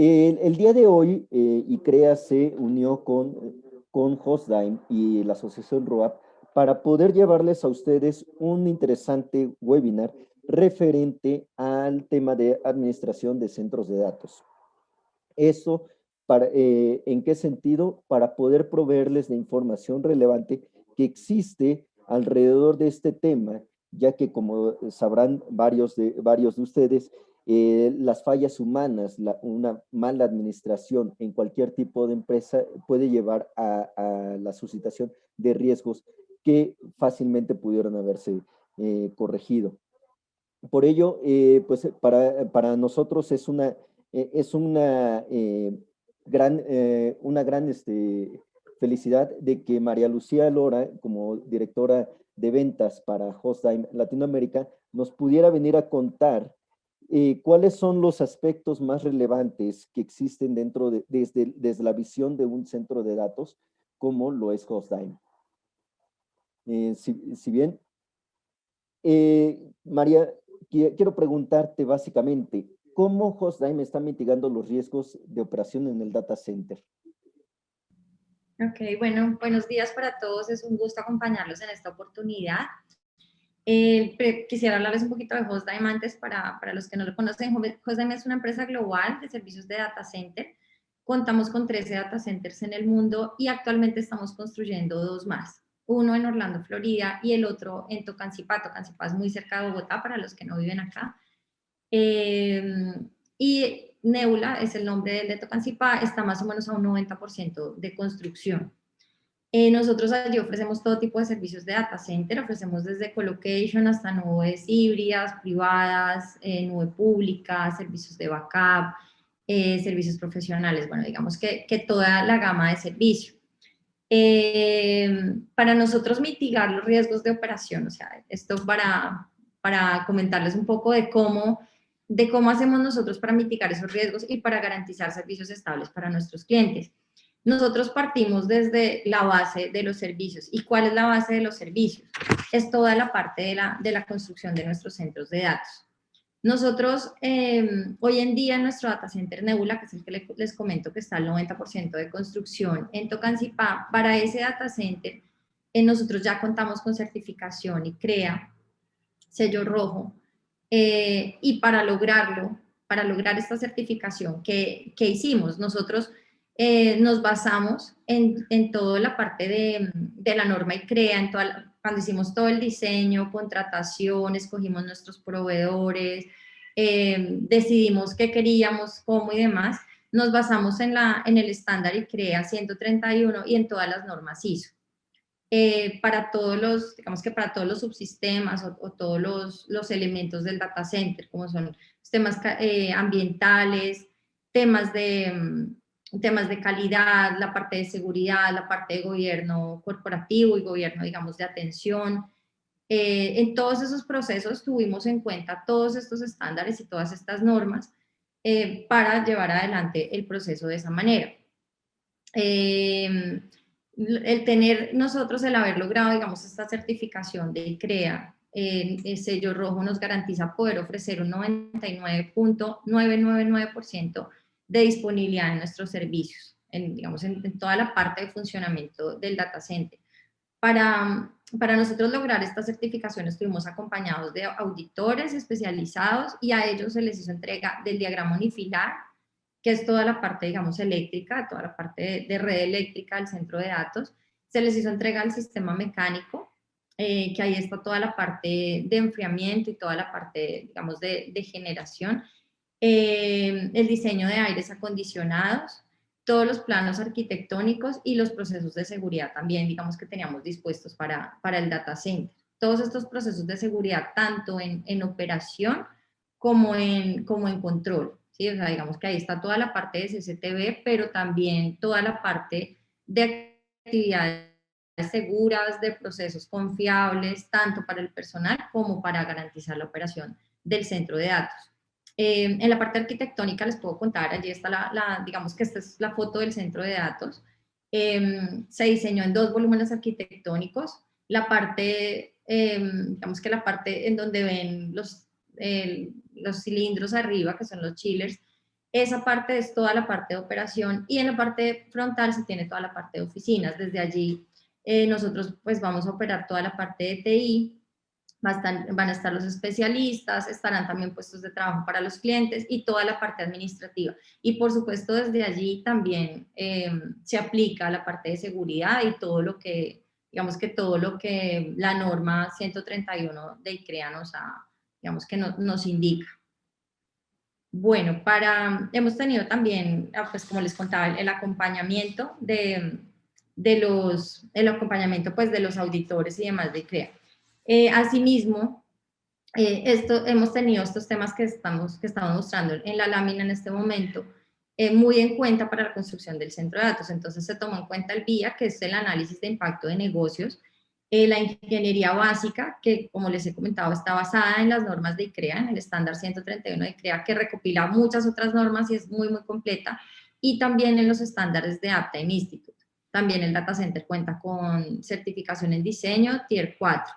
El día de hoy, ICREA se unió con Hostdime y la asociación ROAP para poder llevarles a ustedes un interesante webinar referente al tema de administración de centros de datos. Eso, ¿en qué sentido? Para poder proveerles la información relevante que existe alrededor de este tema, ya que como sabrán varios de ustedes, las fallas humanas, una mala administración en cualquier tipo de empresa puede llevar a la suscitación de riesgos que fácilmente pudieron haberse corregido. Por ello, pues para nosotros es una gran felicidad de que María Lucía Lora, como directora de ventas para Hostime Latinoamérica, nos pudiera venir a contar cuáles son los aspectos más relevantes que existen desde la visión de un centro de datos, como lo es Hostime. Si bien, María, quiero preguntarte básicamente, ¿cómo Hostdime está mitigando los riesgos de operación en el data center? Ok, bueno, buenos días para todos. Es un gusto acompañarlos en esta oportunidad. Quisiera hablarles un poquito de Hostdime antes para los que no lo conocen. Hostdime es una empresa global de servicios de data center. Contamos con 13 data centers en el mundo y actualmente estamos construyendo 2 más. Uno en Orlando, Florida, y el otro en Tocancipá. Tocancipá es muy cerca de Bogotá para los que no viven acá. Y Nebula es el nombre del de Tocancipá, está más o menos a un 90% de construcción. Nosotros allí ofrecemos todo tipo de servicios de data center, ofrecemos desde colocation hasta nubes híbridas, privadas, nube pública, servicios de backup, servicios profesionales, bueno, digamos que toda la gama de servicios. Para nosotros mitigar los riesgos de operación, o sea, esto para comentarles un poco de cómo hacemos nosotros para mitigar esos riesgos y para garantizar servicios estables para nuestros clientes. Nosotros partimos desde la base de los servicios. ¿Y cuál es la base de los servicios? Es toda la parte de la construcción de nuestros centros de datos. Nosotros, hoy en día en nuestro data center Nebula, que es el que les comento que está al 90% de construcción en Tocancipá, para ese data center nosotros ya contamos con certificación y CREA, sello rojo, y para lograr esta certificación que hicimos, nosotros nos basamos en toda la parte de la norma ICREA, cuando hicimos todo el diseño, contratación, escogimos nuestros proveedores, decidimos qué queríamos, cómo y demás, nos basamos en el estándar ICREA 131 y en todas las normas ISO. Para todos los, digamos que para todos los subsistemas o todos los elementos del data center, como son los temas ambientales, temas de calidad, la parte de seguridad, la parte de gobierno corporativo y gobierno, digamos, de atención. En todos esos procesos tuvimos en cuenta todos estos estándares y todas estas normas para llevar adelante el proceso de esa manera. El haber logrado, digamos, esta certificación de ICREA, el sello rojo nos garantiza poder ofrecer un 99.999% de disponibilidad en nuestros servicios, digamos, en toda la parte de funcionamiento del data center. Para nosotros lograr esta certificación estuvimos acompañados de auditores especializados y a ellos se les hizo entrega del diagrama unifilar, que es toda la parte, digamos, eléctrica, toda la parte de red eléctrica del centro de datos. Se les hizo entrega al sistema mecánico, que ahí está toda la parte de enfriamiento y toda la parte, digamos, de generación. El diseño de aires acondicionados, todos los planos arquitectónicos y los procesos de seguridad también, digamos, que teníamos dispuestos para el data center. Todos estos procesos de seguridad, tanto en operación como en control. ¿Sí? O sea, digamos que ahí está toda la parte de CCTV, pero también toda la parte de actividades seguras, de procesos confiables, tanto para el personal como para garantizar la operación del centro de datos. En la parte arquitectónica les puedo contar, allí está digamos que esta es la foto del centro de datos. Se diseñó en 2 volúmenes arquitectónicos. La parte, digamos que la parte en donde ven los cilindros arriba, que son los chillers, Esa parte es toda la parte de operación y en la parte frontal se tiene toda la parte de oficinas. Desde allí nosotros pues vamos a operar toda la parte de TI, van a estar los especialistas, estarán también puestos de trabajo para los clientes y toda la parte administrativa. Y por supuesto desde allí también se aplica la parte de seguridad y todo lo que, digamos que todo lo que la norma 131 de ICREA digamos que nos indica. Bueno, hemos tenido también, pues como les contaba, el acompañamiento el acompañamiento pues de los auditores y demás de ICREA. Asimismo, hemos tenido estos temas que estamos mostrando en la lámina en este momento, muy en cuenta para la construcción del centro de datos. Entonces se tomó en cuenta el VIA, que es el análisis de impacto de negocios, la ingeniería básica, que como les he comentado está basada en las normas de ICREA, en el estándar 131 de ICREA, que recopila muchas otras normas y es muy, muy completa, y también en los estándares de Uptime Institute. También el data center cuenta con certificación en diseño Tier 4.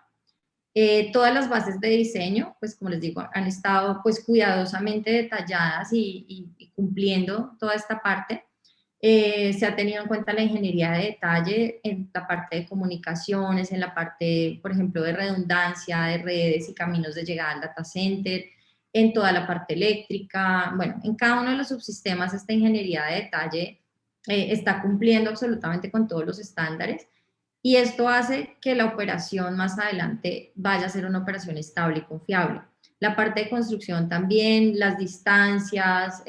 Todas las bases de diseño, pues como les digo, han estado pues cuidadosamente detalladas y cumpliendo toda esta parte. Se ha tenido en cuenta la ingeniería de detalle en la parte de comunicaciones, en la parte, por ejemplo, de redundancia, de redes y caminos de llegada al data center, en toda la parte eléctrica. Bueno, en cada uno de los subsistemas esta ingeniería de detalle está cumpliendo absolutamente con todos los estándares. Y esto hace que la operación más adelante vaya a ser una operación estable y confiable. La parte de construcción también, las distancias,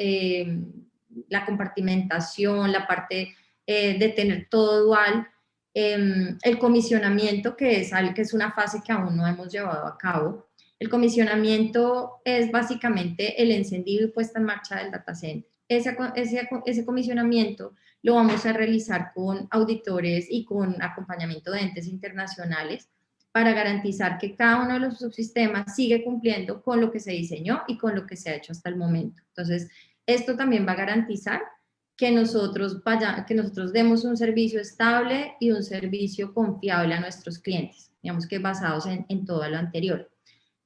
la compartimentación, la parte de tener todo dual, el comisionamiento, que es una fase que aún no hemos llevado a cabo. El comisionamiento es básicamente el encendido y puesta en marcha del data center. Ese comisionamiento lo vamos a realizar con auditores y con acompañamiento de entes internacionales para garantizar que cada uno de los subsistemas sigue cumpliendo con lo que se diseñó y con lo que se ha hecho hasta el momento. Entonces, esto también va a garantizar que nosotros demos un servicio estable y un servicio confiable a nuestros clientes, digamos que basados en todo lo anterior.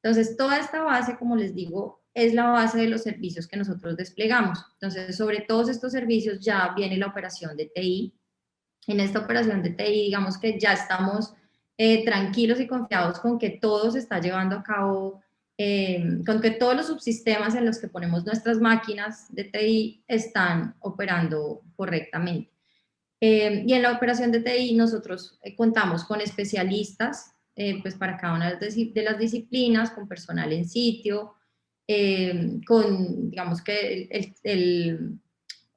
Entonces, toda esta base, como les digo, es la base de los servicios que nosotros desplegamos. Entonces, sobre todos estos servicios ya viene la operación de TI. En esta operación de TI, digamos que ya estamos tranquilos y confiados con que todo se está llevando a cabo, con que todos los subsistemas en los que ponemos nuestras máquinas de TI están operando correctamente. Y en la operación de TI nosotros contamos con especialistas pues para cada una de las disciplinas, con personal en sitio, con, digamos que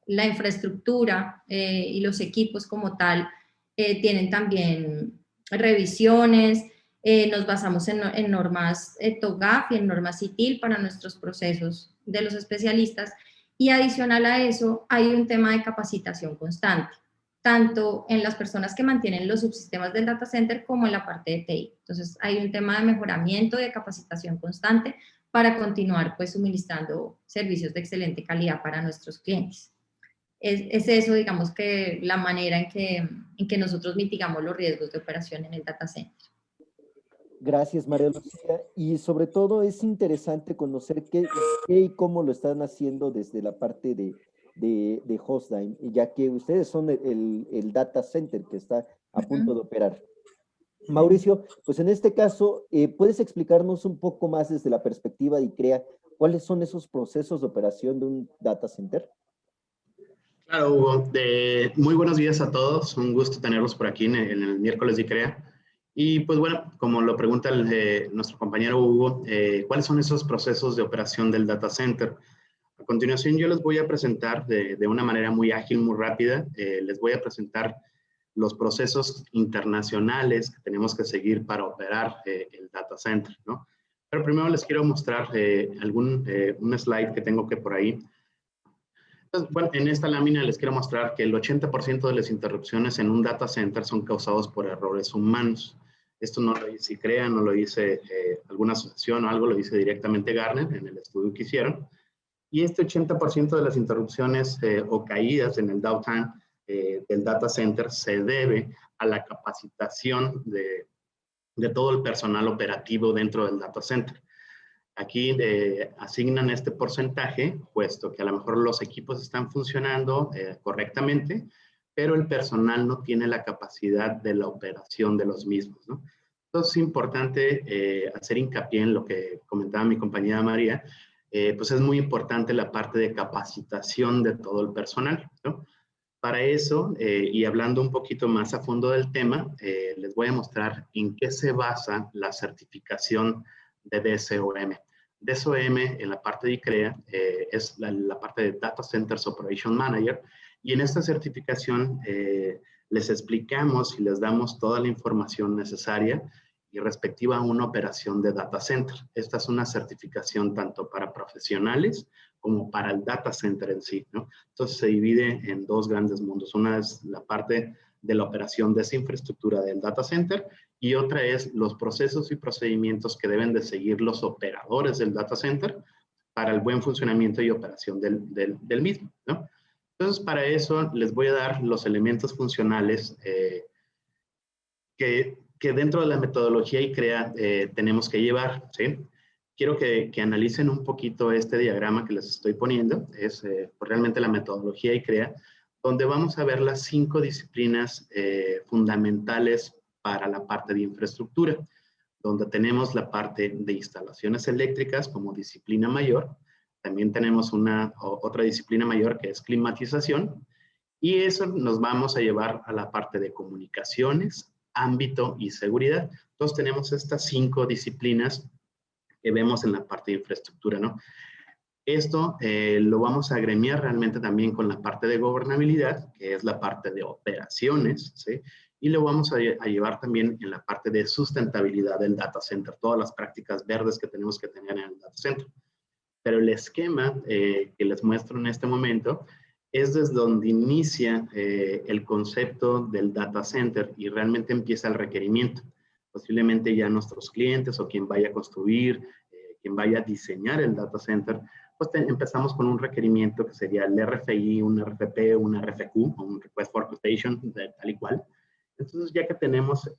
la infraestructura y los equipos como tal tienen también revisiones, nos basamos en normas TOGAF y en normas CITIL para nuestros procesos de los especialistas, y adicional a eso hay un tema de capacitación constante, tanto en las personas que mantienen los subsistemas del data center como en la parte de TI. Entonces hay un tema de mejoramiento, de capacitación constante para continuar pues suministrando servicios de excelente calidad para nuestros clientes. Es eso, digamos, que la manera en que nosotros mitigamos los riesgos de operación en el data center. Gracias, María Lucía. Y sobre todo es interesante conocer qué y cómo lo están haciendo desde la parte de Hostdime, ya que ustedes son el data center que está a punto de operar. Mauricio, pues en este caso, ¿puedes explicarnos un poco más desde la perspectiva de ICREA cuáles son esos procesos de operación de un data center? Claro, Hugo. Muy buenos días a todos. Un gusto tenerlos por aquí en el miércoles de ICREA. Y pues bueno, como lo pregunta nuestro compañero Hugo, ¿cuáles son esos procesos de operación del data center? A continuación yo les voy a presentar de una manera muy ágil, muy rápida, les voy a presentar los procesos internacionales que tenemos que seguir para operar el data center, ¿no? Pero primero les quiero mostrar un slide que tengo que por ahí. Entonces, bueno, en esta lámina les quiero mostrar que el 80% de las interrupciones en un data center son causados por errores humanos. Esto no lo dice ICREA, no lo dice alguna asociación o algo, lo dice directamente Gartner en el estudio que hicieron. Y este 80% de las interrupciones o caídas en el downtime del data center se debe a la capacitación de todo el personal operativo dentro del data center. Aquí asignan este porcentaje, puesto que a lo mejor los equipos están funcionando correctamente, pero el personal no tiene la capacidad de la operación de los mismos, ¿no? Entonces es importante hacer hincapié en lo que comentaba mi compañera María, pues es muy importante la parte de capacitación de todo el personal, ¿no? Para eso, y hablando un poquito más a fondo del tema, les voy a mostrar en qué se basa la certificación de DSOM. DSOM en la parte de ICREA es la parte de Data Centers Operation Manager, y en esta certificación les explicamos y les damos toda la información necesaria y respectiva a una operación de data center. Esta es una certificación tanto para profesionales como para el data center en sí, ¿no? Entonces se divide en dos grandes mundos. Una es la parte de la operación de esa infraestructura del data center y otra es los procesos y procedimientos que deben de seguir los operadores del data center para el buen funcionamiento y operación del mismo, ¿no? Entonces, para eso les voy a dar los elementos funcionales que dentro de la metodología ICREA tenemos que llevar, ¿sí? Quiero que analicen un poquito este diagrama que les estoy poniendo. Es realmente la metodología ICREA, donde vamos a ver las 5 disciplinas fundamentales para la parte de infraestructura, donde tenemos la parte de instalaciones eléctricas como disciplina mayor. También tenemos otra disciplina mayor que es climatización, y eso nos vamos a llevar a la parte de comunicaciones, ámbito y seguridad. Entonces tenemos estas 5 disciplinas que vemos en la parte de infraestructura, ¿no? Esto lo vamos a agremiar realmente también con la parte de gobernabilidad, que es la parte de operaciones, ¿sí? Y lo vamos a llevar también en la parte de sustentabilidad del data center, todas las prácticas verdes que tenemos que tener en el data center. Pero el esquema que les muestro en este momento es desde donde inicia el concepto del data center y realmente empieza el requerimiento. Posiblemente ya nuestros clientes o quien vaya a construir, quien vaya a diseñar el data center, pues empezamos con un requerimiento que sería el RFI, un RFP, un RFQ, o un Request for Quotation, tal y cual. Entonces, ya que tenemos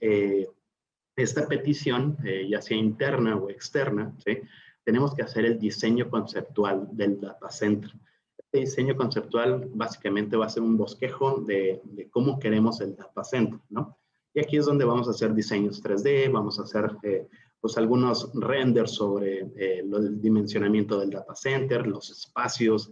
esta petición, ya sea interna o externa, ¿sí? Tenemos que hacer el diseño conceptual del data center. Este diseño conceptual básicamente va a ser un bosquejo de cómo queremos el data center, ¿no? Y aquí es donde vamos a hacer diseños 3D, vamos a hacer pues algunos renders sobre el dimensionamiento del data center, los espacios,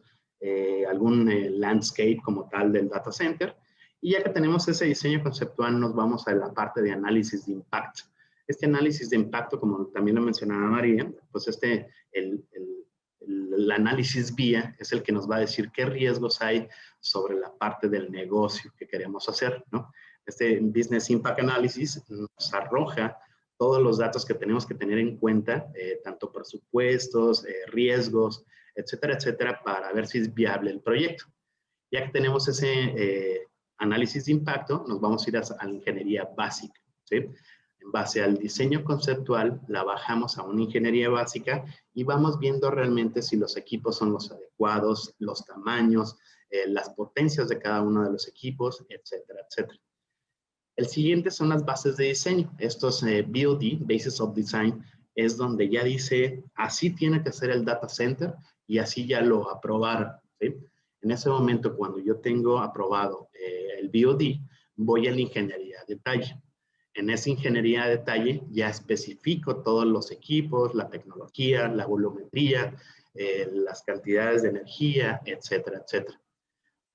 algún landscape como tal del data center. Y ya que tenemos ese diseño conceptual, nos vamos a la parte de análisis de impacto. Este análisis de impacto, como también lo mencionaba María, pues el análisis vía es el que nos va a decir qué riesgos hay sobre la parte del negocio que queremos hacer, ¿no? Este Business Impact Analysis nos arroja todos los datos que tenemos que tener en cuenta, tanto presupuestos, riesgos, etcétera, etcétera, para ver si es viable el proyecto. Ya que tenemos ese análisis de impacto, nos vamos a ir a la ingeniería básica, ¿sí? En base al diseño conceptual, la bajamos a una ingeniería básica y vamos viendo realmente si los equipos son los adecuados, los tamaños, las potencias de cada uno de los equipos, etcétera, etcétera. El siguiente son las bases de diseño. Estos BOD, Basis of Design, es donde ya dice, así tiene que ser el data center y así ya lo aprobaron, ¿sí? En ese momento, cuando yo tengo aprobado el BOD, voy a la ingeniería de detalle. En esa ingeniería de detalle ya especifico todos los equipos, la tecnología, la volumetría, las cantidades de energía, etcétera, etcétera.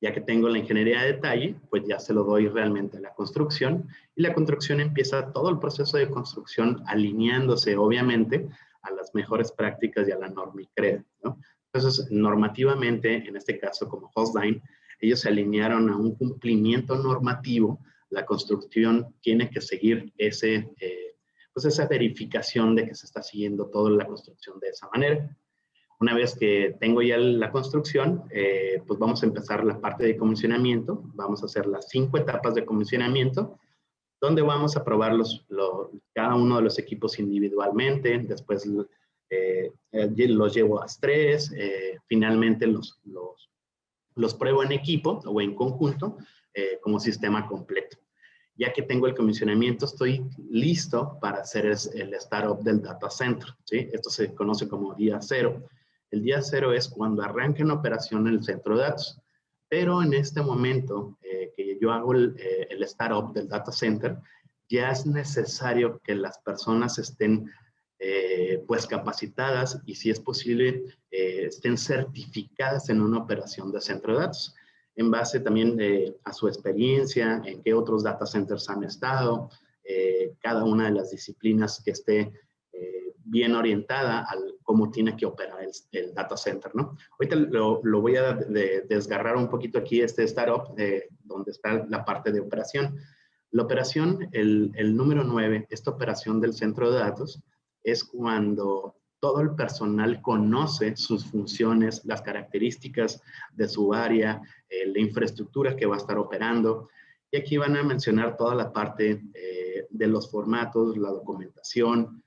Ya que tengo la ingeniería de detalle, pues ya se lo doy realmente a la construcción y la construcción empieza todo el proceso de construcción alineándose obviamente a las mejores prácticas y a la norma ICREA, ¿no? Entonces, normativamente, en este caso como Hostline, ellos se alinearon a un cumplimiento normativo. La construcción tiene que seguir pues esa verificación de que se está siguiendo toda la construcción de esa manera. Una vez que tengo ya la construcción, pues vamos a empezar la parte de comisionamiento. Vamos a hacer las 5 etapas de comisionamiento, donde vamos a probar cada uno de los equipos individualmente. Después los llevo a estrés. Finalmente los pruebo en equipo o en conjunto como sistema completo. Ya que tengo el comisionamiento, estoy listo para hacer el startup del data center, ¿sí? Esto se conoce como día cero. El día cero es cuando arranca en operación el centro de datos. Pero en este momento que yo hago el startup del data center, ya es necesario que las personas estén pues capacitadas y, si es posible, estén certificadas en una operación de centro de datos, en base también a su experiencia, en qué otros data centers han estado, cada una de las disciplinas que esté bien orientada a cómo tiene que operar el data center, ¿no? Ahorita lo voy a desgarrar un poquito aquí, este startup, donde está la parte de operación. La operación, el número 9, esta operación del centro de datos, es cuando todo el personal conoce sus funciones, las características de su área, la infraestructura que va a estar operando. Y aquí van a mencionar toda la parte de los formatos, la documentación,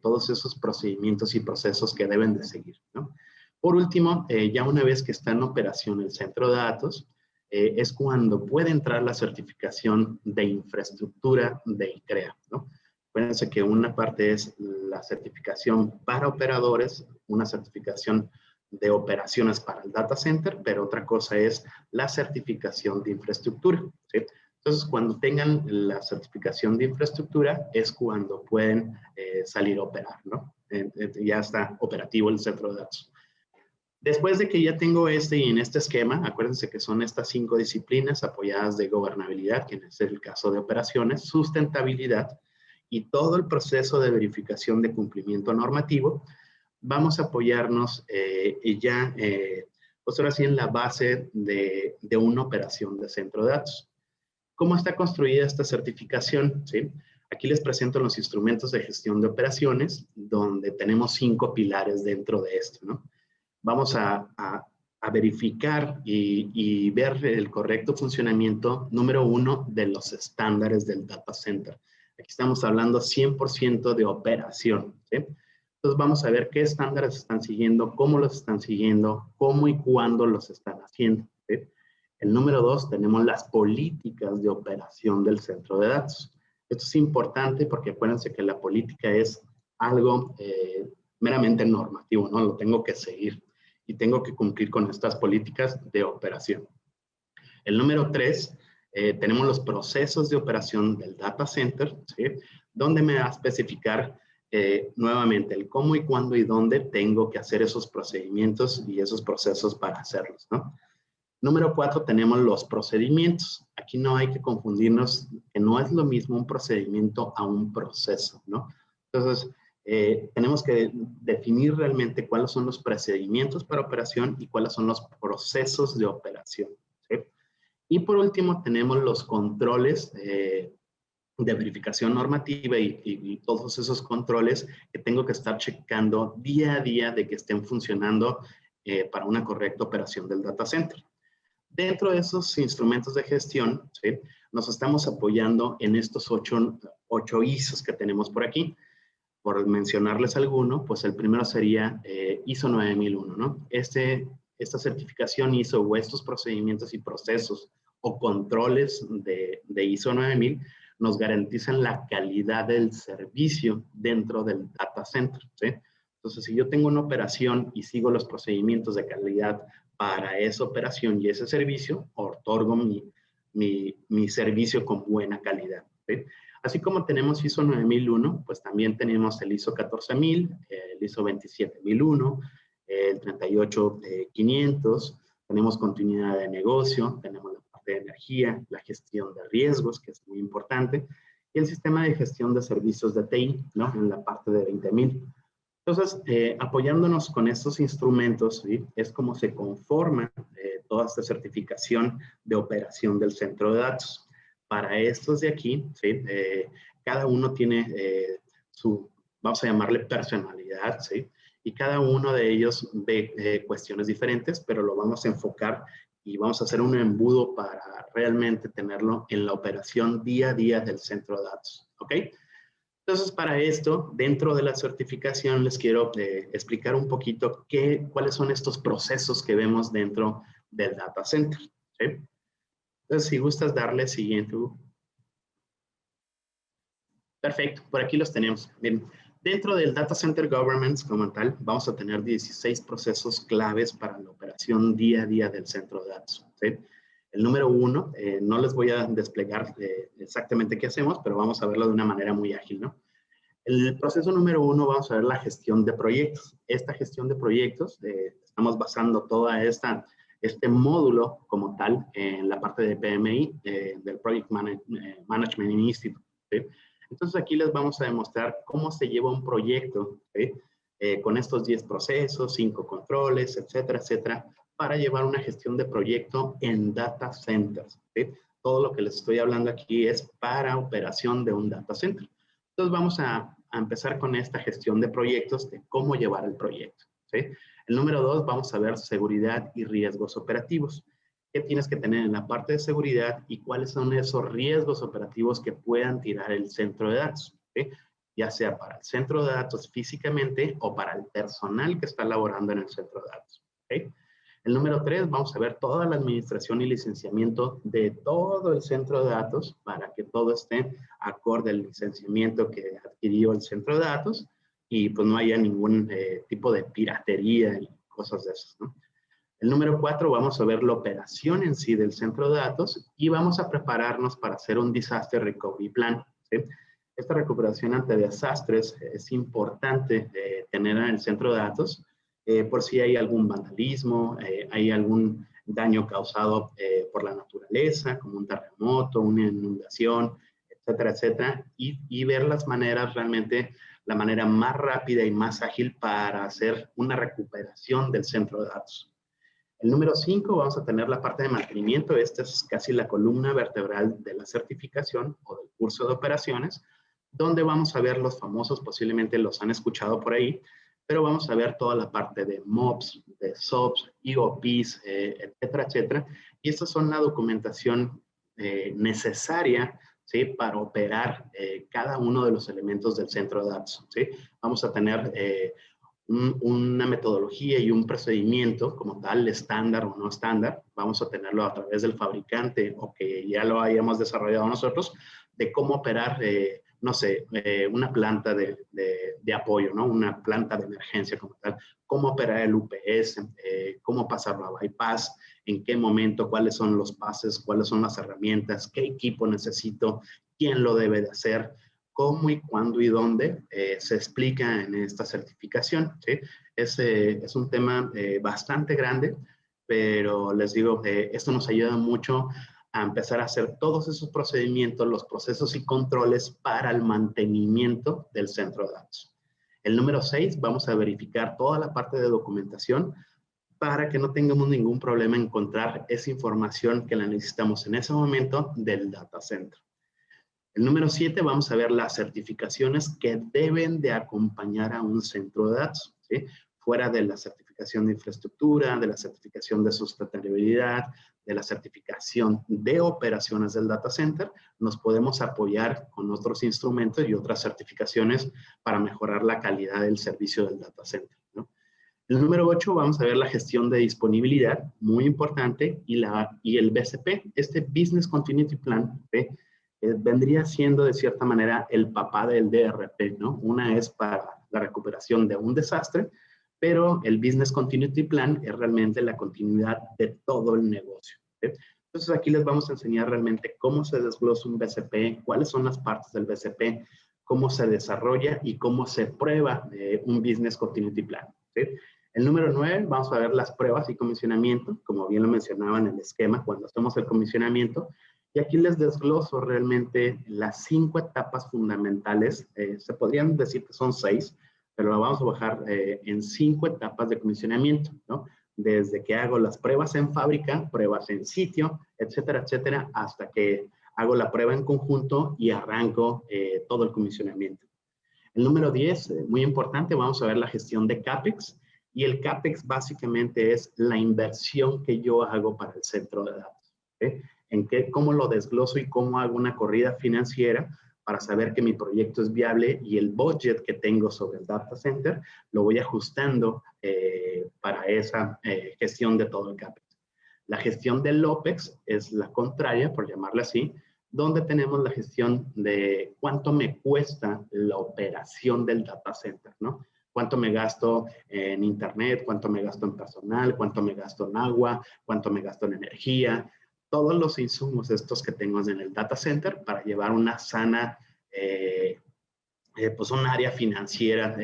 todos esos procedimientos y procesos que deben de seguir, ¿no? Por último, ya una vez que está en operación el centro de datos, es cuando puede entrar la certificación de infraestructura de ICREA, ¿no? Acuérdense que una parte es la certificación para operadores, una certificación de operaciones para el data center, pero otra cosa es la certificación de infraestructura, ¿sí? Entonces, cuando tengan la certificación de infraestructura, es cuando pueden salir a operar, ¿no? Ya está operativo el centro de datos. Después de que ya tengo y en este esquema, acuérdense que son estas 5 disciplinas apoyadas de gobernabilidad, que es el caso de operaciones, sustentabilidad y todo el proceso de verificación de cumplimiento normativo, vamos a apoyarnos pues ahora sí, en la base de una operación de centro de datos. ¿Cómo está construida esta certificación? ¿Sí? Aquí les presento los instrumentos de gestión de operaciones, donde tenemos 5 pilares dentro de esto, ¿no? Vamos a verificar y ver el correcto funcionamiento, número 1, de los estándares del data center. Aquí estamos hablando 100% de operación, ¿sí? Entonces vamos a ver qué estándares están siguiendo, cómo los están siguiendo, cómo y cuándo los están haciendo, ¿sí? El número 2, tenemos las políticas de operación del centro de datos. Esto es importante porque acuérdense que la política es algo meramente normativo, ¿no? Lo tengo que seguir y tengo que cumplir con estas políticas de operación. El número 3, tenemos los procesos de operación del data center, ¿sí? Donde me va a especificar nuevamente el cómo y cuándo y dónde tengo que hacer esos procedimientos y esos procesos para hacerlos, ¿no? Número 4, tenemos los procedimientos. Aquí no hay que confundirnos, que no es lo mismo un procedimiento a un proceso, ¿no? Entonces, tenemos que definir realmente cuáles son los procedimientos para operación y cuáles son los procesos de operación, ¿sí? Y por último, tenemos los controles de verificación normativa y todos esos controles que tengo que estar checando día a día de que estén funcionando para una correcta operación del data center. Dentro de esos instrumentos de gestión, ¿sí? Nos estamos apoyando en estos 8 ISOs que tenemos por aquí. Por mencionarles alguno, pues el primero sería ISO 9001, ¿no? Esta certificación ISO o estos procedimientos y procesos o controles de ISO 9000 nos garantizan la calidad del servicio dentro del data center, ¿sí? Entonces, si yo tengo una operación y sigo los procedimientos de calidad para esa operación y ese servicio, otorgo mi servicio con buena calidad, ¿sí? Así como tenemos ISO 9001, pues también tenemos el ISO 14000, el ISO 27001, el 38500, tenemos continuidad de negocio, tenemos la parte de energía, la gestión de riesgos, que es muy importante, y el sistema de gestión de servicios de TI, ¿no? En la parte de 20000. Entonces, apoyándonos con estos instrumentos, ¿sí? Es como se conforma toda esta certificación de operación del centro de datos. Para estos de aquí, ¿sí? Cada uno tiene vamos a llamarle personalidad, ¿sí? Y cada uno de ellos ve cuestiones diferentes, pero lo vamos a enfocar y vamos a hacer un embudo para realmente tenerlo en la operación día a día del centro de datos, ¿ok? Entonces, para esto, dentro de la certificación, les quiero explicar un poquito cuáles son estos procesos que vemos dentro del data center, ¿sí? Entonces, si gustas darle siguiente. Perfecto, por aquí los tenemos. Bien, dentro del Data Center Governance como tal, vamos a tener 16 procesos claves para la operación día a día del centro de datos. ¿Sí? El número 1, no les voy a desplegar exactamente qué hacemos, pero vamos a verlo de una manera muy ágil, ¿no? El proceso número 1, vamos a ver la gestión de proyectos. Esta gestión de proyectos, estamos basando toda este módulo como tal en la parte de PMI, del Project Management Institute. ¿Sí? Entonces aquí les vamos a demostrar cómo se lleva un proyecto, ¿sí? Con estos 10 procesos, 5 controles, etcétera, etcétera, para llevar una gestión de proyecto en data centers. ¿Sí? Todo lo que les estoy hablando aquí es para operación de un data center. Entonces vamos a empezar con esta gestión de proyectos, de cómo llevar el proyecto. ¿Sí? El número 2, vamos a ver seguridad y riesgos operativos. ¿Qué tienes que tener en la parte de seguridad y cuáles son esos riesgos operativos que puedan tirar el centro de datos? ¿Sí? Ya sea para el centro de datos físicamente o para el personal que está laborando en el centro de datos. ¿Sí? El número 3, vamos a ver toda la administración y licenciamiento de todo el centro de datos para que todo esté acorde al licenciamiento que adquirió el centro de datos y pues no haya ningún tipo de piratería y cosas de esas, ¿no? El número 4, vamos a ver la operación en sí del centro de datos y vamos a prepararnos para hacer un Disaster Recovery Plan. ¿Sí? Esta recuperación ante desastres es importante tener en el centro de datos por si hay algún vandalismo, hay algún daño causado por la naturaleza, como un terremoto, una inundación, etcétera, etcétera, y ver las maneras realmente, la manera más rápida y más ágil para hacer una recuperación del centro de datos. El número 5, vamos a tener la parte de mantenimiento. Esta es casi la columna vertebral de la certificación o del curso de operaciones, donde vamos a ver los famosos, posiblemente los han escuchado por ahí, pero vamos a ver toda la parte de MOPS, de SOPs, EOPs, etcétera, etcétera. Y estas son la documentación necesaria, ¿sí? Para operar cada uno de los elementos del centro de datos. ¿Sí? Vamos a tener una metodología y un procedimiento como tal, estándar o no estándar, vamos a tenerlo a través del fabricante o que ya lo hayamos desarrollado nosotros, de cómo operar, no sé, una planta de apoyo, ¿no? Una planta de emergencia como tal, cómo operar el UPS, cómo pasarlo a bypass, en qué momento, cuáles son los pases, cuáles son las herramientas, qué equipo necesito, quién lo debe de hacer, cómo y cuándo y dónde se explica en esta certificación. ¿Sí? Es un tema bastante grande, pero les digo, esto nos ayuda mucho a empezar a hacer todos esos procedimientos, los procesos y controles para el mantenimiento del centro de datos. El número 6, vamos a verificar toda la parte de documentación para que no tengamos ningún problema en encontrar esa información que la necesitamos en ese momento del data center. El número 7, vamos a ver las certificaciones que deben de acompañar a un centro de datos, ¿sí? Fuera de la certificación de infraestructura, de la certificación de sustentabilidad, de la certificación de operaciones del data center, nos podemos apoyar con otros instrumentos y otras certificaciones para mejorar la calidad del servicio del data center, ¿no? El número 8, vamos a ver la gestión de disponibilidad, muy importante, y el BCP, este Business Continuity Plan, ¿sí? Vendría siendo de cierta manera el papá del DRP, ¿no? Una es para la recuperación de un desastre, pero el Business Continuity Plan es realmente la continuidad de todo el negocio. ¿Sí? Entonces aquí les vamos a enseñar realmente cómo se desglosa un BCP, cuáles son las partes del BCP, cómo se desarrolla y cómo se prueba un Business Continuity Plan. ¿Sí? El número 9, vamos a ver las pruebas y comisionamiento, como bien lo mencionaba en el esquema, cuando hacemos el comisionamiento. Y aquí les desgloso realmente las 5 etapas fundamentales. Se podrían decir que son 6, pero lo vamos a bajar en 5 etapas de comisionamiento, ¿no? Desde que hago las pruebas en fábrica, pruebas en sitio, etcétera, etcétera, hasta que hago la prueba en conjunto y arranco todo el comisionamiento. El número 10, muy importante, vamos a ver la gestión de CAPEX. Y el CAPEX básicamente es la inversión que yo hago para el centro de datos. ¿Sí? Cómo lo desgloso y cómo hago una corrida financiera para saber que mi proyecto es viable y el budget que tengo sobre el data center lo voy ajustando para esa gestión de todo el CAPEX. La gestión del OPEX es la contraria, por llamarla así, donde tenemos la gestión de cuánto me cuesta la operación del data center, ¿no? Cuánto me gasto en internet, cuánto me gasto en personal, cuánto me gasto en agua, cuánto me gasto en energía, todos los insumos estos que tengo en el data center para llevar una sana, pues un área financiera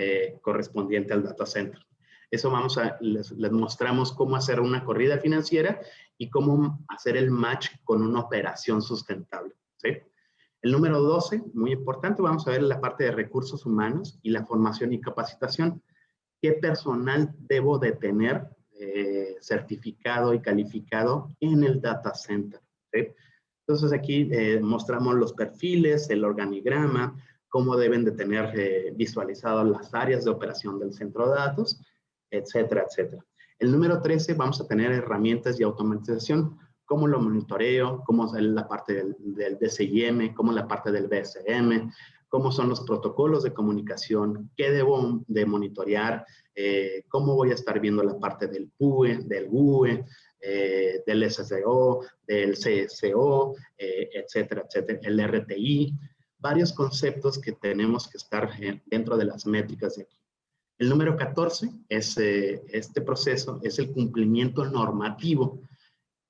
correspondiente al data center. Eso les mostramos cómo hacer una corrida financiera y cómo hacer el match con una operación sustentable, ¿sí? El número 12, muy importante, vamos a ver la parte de recursos humanos y la formación y capacitación. ¿Qué personal debo de tener certificado y calificado en el data center? ¿Sí? Entonces aquí mostramos los perfiles, el organigrama, cómo deben de tener visualizadas las áreas de operación del centro de datos, etcétera, etcétera. El número 13, vamos a tener herramientas y automatización, cómo lo monitoreo, cómo es la parte del DCIM, cómo la parte del BSM, cómo son los protocolos de comunicación, qué debo de monitorear, cómo voy a estar viendo la parte del PUE, del GUE, del SSO, del CSO, etcétera, etcétera, el RTI, varios conceptos que tenemos que estar dentro de las métricas de aquí. El número 14 es este proceso, es el cumplimiento normativo.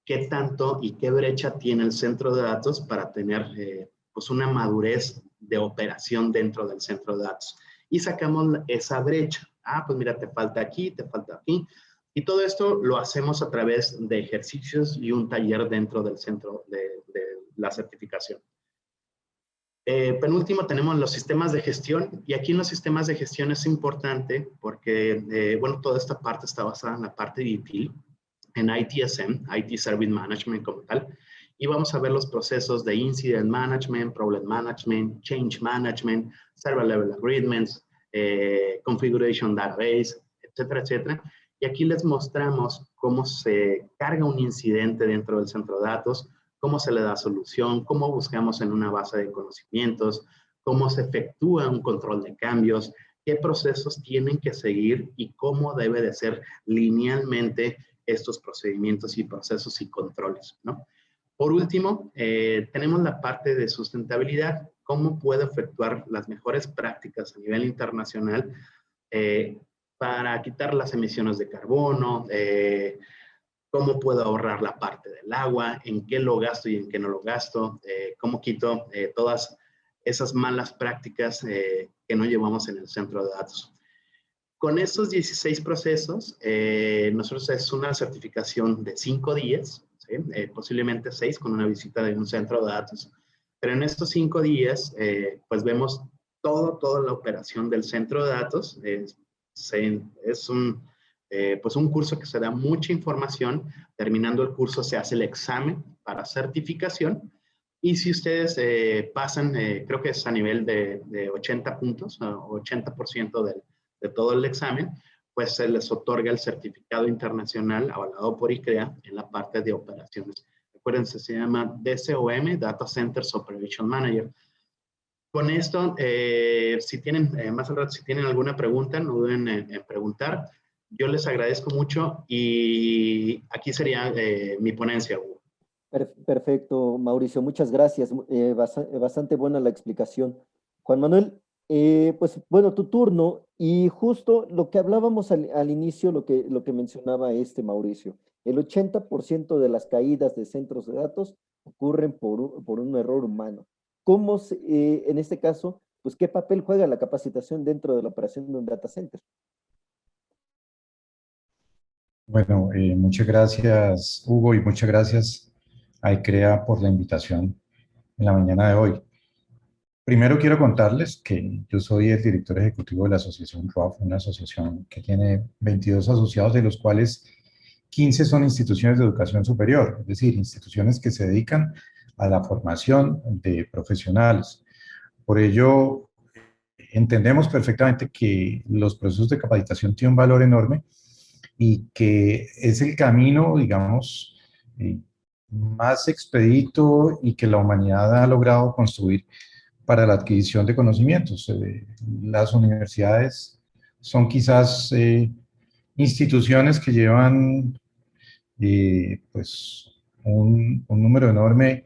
¿Qué tanto y qué brecha tiene el centro de datos para tener pues una madurez de operación dentro del centro de datos? Y sacamos esa brecha. Ah, pues mira, te falta aquí, te falta aquí. Y todo esto lo hacemos a través de ejercicios y un taller dentro del centro de la certificación. Penúltimo, tenemos los sistemas de gestión, y aquí en los sistemas de gestión es importante porque, bueno, toda esta parte está basada en la parte de ITIL, en ITSM, IT Service Management como tal, y vamos a ver los procesos de Incident Management, Problem Management, Change Management, Server Level Agreements, Configuration Database, etcétera, etcétera. Y aquí les mostramos cómo se carga un incidente dentro del centro de datos, cómo se le da solución, cómo buscamos en una base de conocimientos, cómo se efectúa un control de cambios, qué procesos tienen que seguir y cómo debe de ser linealmente estos procedimientos y procesos y controles, ¿no? Por último, tenemos la parte de sustentabilidad, cómo puedo efectuar las mejores prácticas a nivel internacional para quitar las emisiones de carbono, cómo puedo ahorrar la parte del agua, en qué lo gasto y en qué no lo gasto, cómo quito todas esas malas prácticas que no llevamos en el centro de datos. Con estos 16 procesos, nosotros es una certificación de 5 días, ¿sí? Posiblemente 6 con una visita de un centro de datos, pero en estos 5 días, pues vemos toda la operación del centro de datos. Es pues un curso que se da mucha información. Terminando el curso se hace el examen para certificación, y si ustedes pasan, creo que es a nivel de 80 puntos, 80% de todo el examen, pues se les otorga el certificado internacional avalado por ICREA en la parte de operaciones. Acuérdense, se llama DCOM, Data Centers Operation Manager. Con esto, si tienen, más al rato, si tienen alguna pregunta, no duden en preguntar. Yo les agradezco mucho y aquí sería mi ponencia, Hugo. Perfecto, Mauricio, muchas gracias. Bastante buena la explicación. Juan Manuel, pues bueno, tu turno, y justo lo que hablábamos al inicio, lo que mencionaba Mauricio, el 80% de las caídas de centros de datos ocurren por un error humano. ¿Cómo, en este caso, pues qué papel juega la capacitación dentro de la operación de un data center? Bueno, muchas gracias, Hugo, y muchas gracias a ICREA por la invitación en la mañana de hoy. Primero quiero contarles que yo soy el director ejecutivo de la asociación RUAF, una asociación que tiene 22 asociados, de los cuales 15 son instituciones de educación superior, es decir, instituciones que se dedican a la formación de profesionales. Por ello, entendemos perfectamente que los procesos de capacitación tienen un valor enorme y que es el camino, digamos, más expedito y que la humanidad ha logrado construir para la adquisición de conocimientos. Las universidades son quizás instituciones que llevan pues un número enorme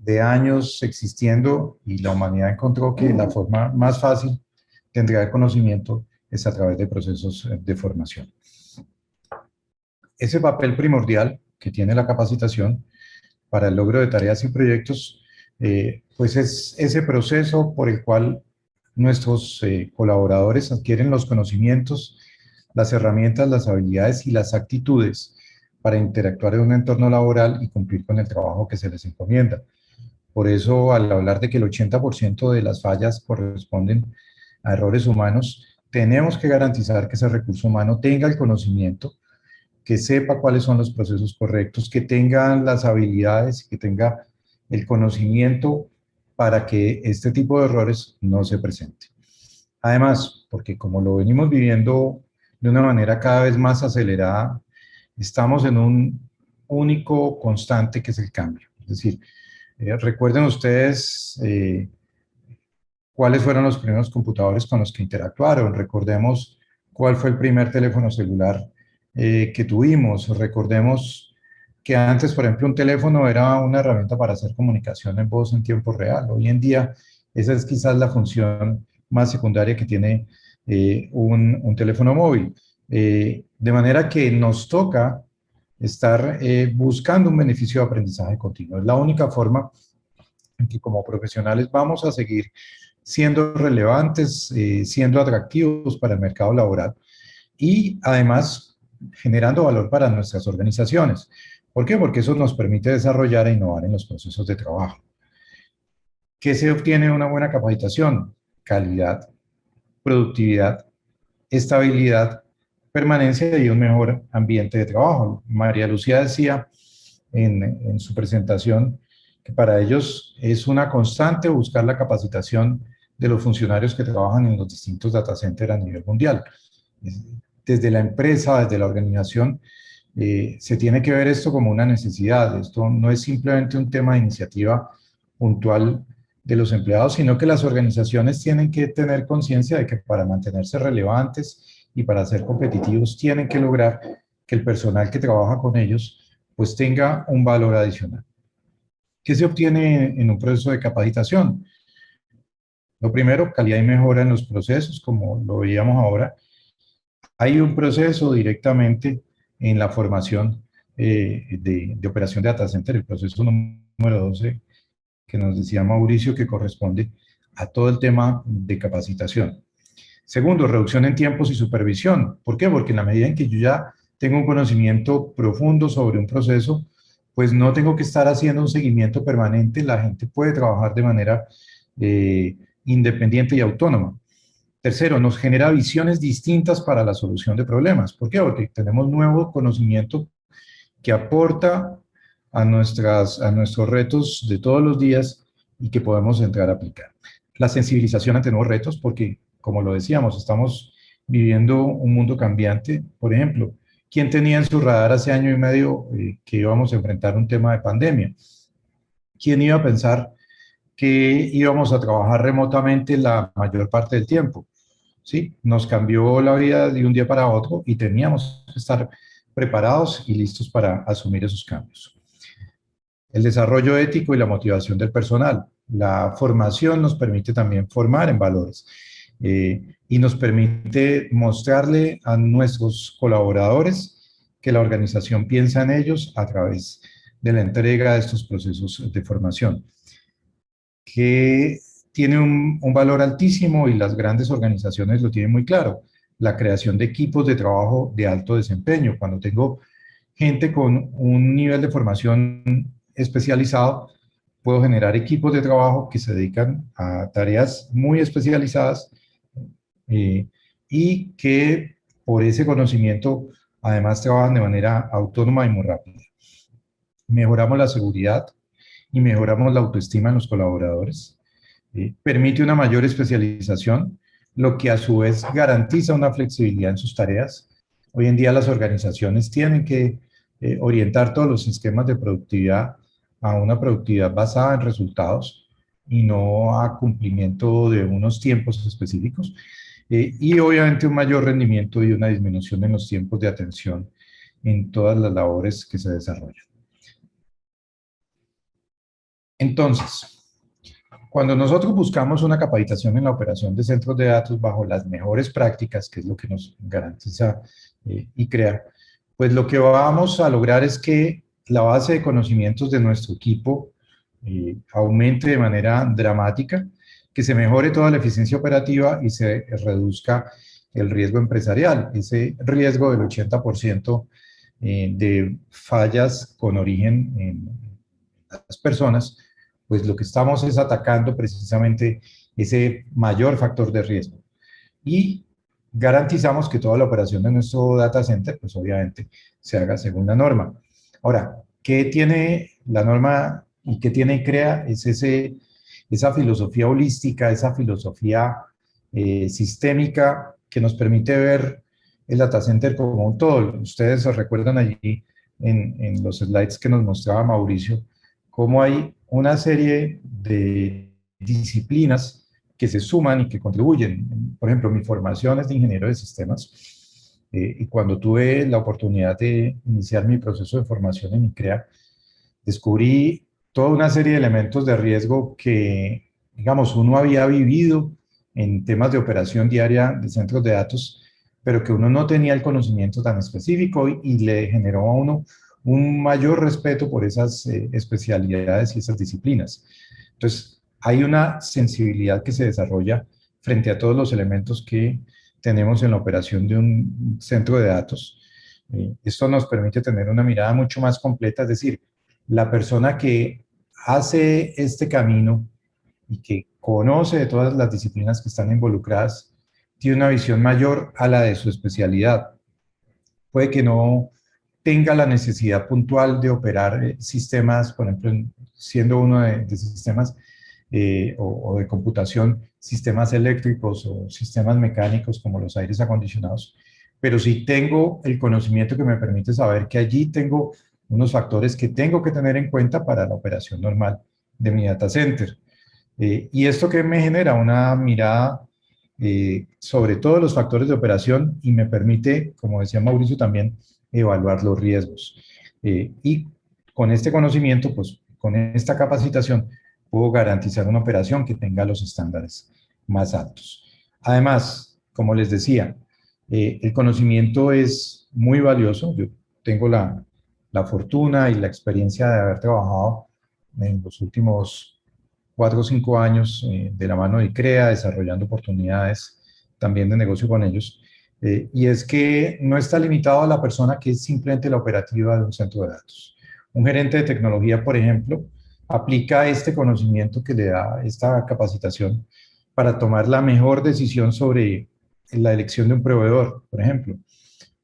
de años existiendo y la humanidad encontró que la forma más fácil de entregar conocimiento es a través de procesos de formación. Ese papel primordial que tiene la capacitación para el logro de tareas y proyectos, pues es ese proceso por el cual nuestros colaboradores adquieren los conocimientos, las herramientas, las habilidades y las actitudes para interactuar en un entorno laboral y cumplir con el trabajo que se les encomienda. Por eso, al hablar de que el 80% de las fallas corresponden a errores humanos, tenemos que garantizar que ese recurso humano tenga el conocimiento, que sepa cuáles son los procesos correctos, que tenga las habilidades, que tenga el conocimiento para que este tipo de errores no se presenten. Además, porque como lo venimos viviendo de una manera cada vez más acelerada, estamos en un único constante que es el cambio. Es decir, recuerden ustedes cuáles fueron los primeros computadores con los que interactuaron, recordemos cuál fue el primer teléfono celular que tuvimos, recordemos que antes, por ejemplo, un teléfono era una herramienta para hacer comunicación en voz en tiempo real. Hoy en día, esa es quizás la función más secundaria que tiene un teléfono móvil. De manera que nos toca estar buscando un beneficio de aprendizaje continuo. Es la única forma en que como profesionales vamos a seguir siendo relevantes, siendo atractivos para el mercado laboral y además generando valor para nuestras organizaciones. ¿Por qué? Porque eso nos permite desarrollar e innovar en los procesos de trabajo. ¿Qué se obtiene de una buena capacitación? Calidad, productividad, estabilidad, permanencia y un mejor ambiente de trabajo. María Lucía decía en su presentación que para ellos es una constante buscar la capacitación de los funcionarios que trabajan en los distintos data centers a nivel mundial. Desde la empresa, desde la organización, se tiene que ver esto como una necesidad. Esto no es simplemente un tema de iniciativa puntual de los empleados, sino que las organizaciones tienen que tener conciencia de que para mantenerse relevantes y para ser competitivos tienen que lograr que el personal que trabaja con ellos pues tenga un valor adicional. ¿Qué se obtiene en un proceso de capacitación? Lo primero, calidad y mejora en los procesos, como lo veíamos ahora. Hay un proceso directamente en la formación de operación de data center, el proceso número 12, que nos decía Mauricio, que corresponde a todo el tema de capacitación. Segundo, reducción en tiempos y supervisión. ¿Por qué? Porque en la medida en que yo ya tengo un conocimiento profundo sobre un proceso, pues no tengo que estar haciendo un seguimiento permanente, la gente puede trabajar de manera independiente y autónoma. Tercero, nos genera visiones distintas para la solución de problemas. ¿Por qué? Porque tenemos nuevo conocimiento que aporta a nuestros retos de todos los días y que podemos entrar a aplicar. La sensibilización ante nuevos retos, porque, como lo decíamos, estamos viviendo un mundo cambiante. Por ejemplo, ¿quién tenía en su radar hace año y medio que íbamos a enfrentar un tema de pandemia? ¿Quién iba a pensar que íbamos a trabajar remotamente la mayor parte del tiempo? ¿Sí? Nos cambió la vida de un día para otro y teníamos que estar preparados y listos para asumir esos cambios. El desarrollo ético y la motivación del personal. La formación nos permite también formar en valores y nos permite mostrarle a nuestros colaboradores que la organización piensa en ellos a través de la entrega de estos procesos de formación, que tiene un valor altísimo y las grandes organizaciones lo tienen muy claro. La creación de equipos de trabajo de alto desempeño. Cuando tengo gente con un nivel de formación especializado, puedo generar equipos de trabajo que se dedican a tareas muy especializadas y que por ese conocimiento además trabajan de manera autónoma y muy rápida. Mejoramos la seguridad y mejoramos la autoestima en los colaboradores. Permite una mayor especialización, lo que a su vez garantiza una flexibilidad en sus tareas. Hoy en día las organizaciones tienen que orientar todos los esquemas de productividad a una productividad basada en resultados y no a cumplimiento de unos tiempos específicos. Y obviamente un mayor rendimiento y una disminución en los tiempos de atención en todas las labores que se desarrollan. Entonces, cuando nosotros buscamos una capacitación en la operación de centros de datos bajo las mejores prácticas, que es lo que nos garantiza ICREA, pues lo que vamos a lograr es que la base de conocimientos de nuestro equipo aumente de manera dramática, que se mejore toda la eficiencia operativa y se reduzca el riesgo empresarial, ese riesgo del 80% de fallas con origen en las personas, pues lo que estamos es atacando precisamente ese mayor factor de riesgo. Y garantizamos que toda la operación de nuestro data center, pues obviamente se haga según la norma. Ahora, ¿qué tiene la norma y qué tiene ICREA? Es esa filosofía holística, esa filosofía sistémica que nos permite ver el data center como un todo. Ustedes se recuerdan allí en los slides que nos mostraba Mauricio, cómo hay una serie de disciplinas que se suman y que contribuyen. Por ejemplo, mi formación es de ingeniero de sistemas y cuando tuve la oportunidad de iniciar mi proceso de formación en ICREA, descubrí toda una serie de elementos de riesgo que, digamos, uno había vivido en temas de operación diaria de centros de datos, pero que uno no tenía el conocimiento tan específico y le generó a uno un mayor respeto por esas especialidades y esas disciplinas. Entonces, hay una sensibilidad que se desarrolla frente a todos los elementos que tenemos en la operación de un centro de datos. Esto nos permite tener una mirada mucho más completa, es decir, la persona que hace este camino y que conoce de todas las disciplinas que están involucradas, tiene una visión mayor a la de su especialidad. Puede que no tenga la necesidad puntual de operar sistemas, por ejemplo, siendo uno de sistemas o de computación, sistemas eléctricos o sistemas mecánicos como los aires acondicionados, pero sí tengo el conocimiento que me permite saber que allí tengo unos factores que tengo que tener en cuenta para la operación normal de mi data center. Y esto que me genera una mirada sobre todos los factores de operación y me permite, como decía Mauricio también, evaluar los riesgos. Y con este conocimiento, pues con esta capacitación, puedo garantizar una operación que tenga los estándares más altos. Además, como les decía, el conocimiento es muy valioso. Yo tengo la fortuna y la experiencia de haber trabajado en los últimos 4 o 5 años de la mano de ICREA, desarrollando oportunidades también de negocio con ellos. Y es que no está limitado a la persona que es simplemente la operativa de un centro de datos. Un gerente de tecnología, por ejemplo, aplica este conocimiento que le da esta capacitación para tomar la mejor decisión sobre la elección de un proveedor. Por ejemplo,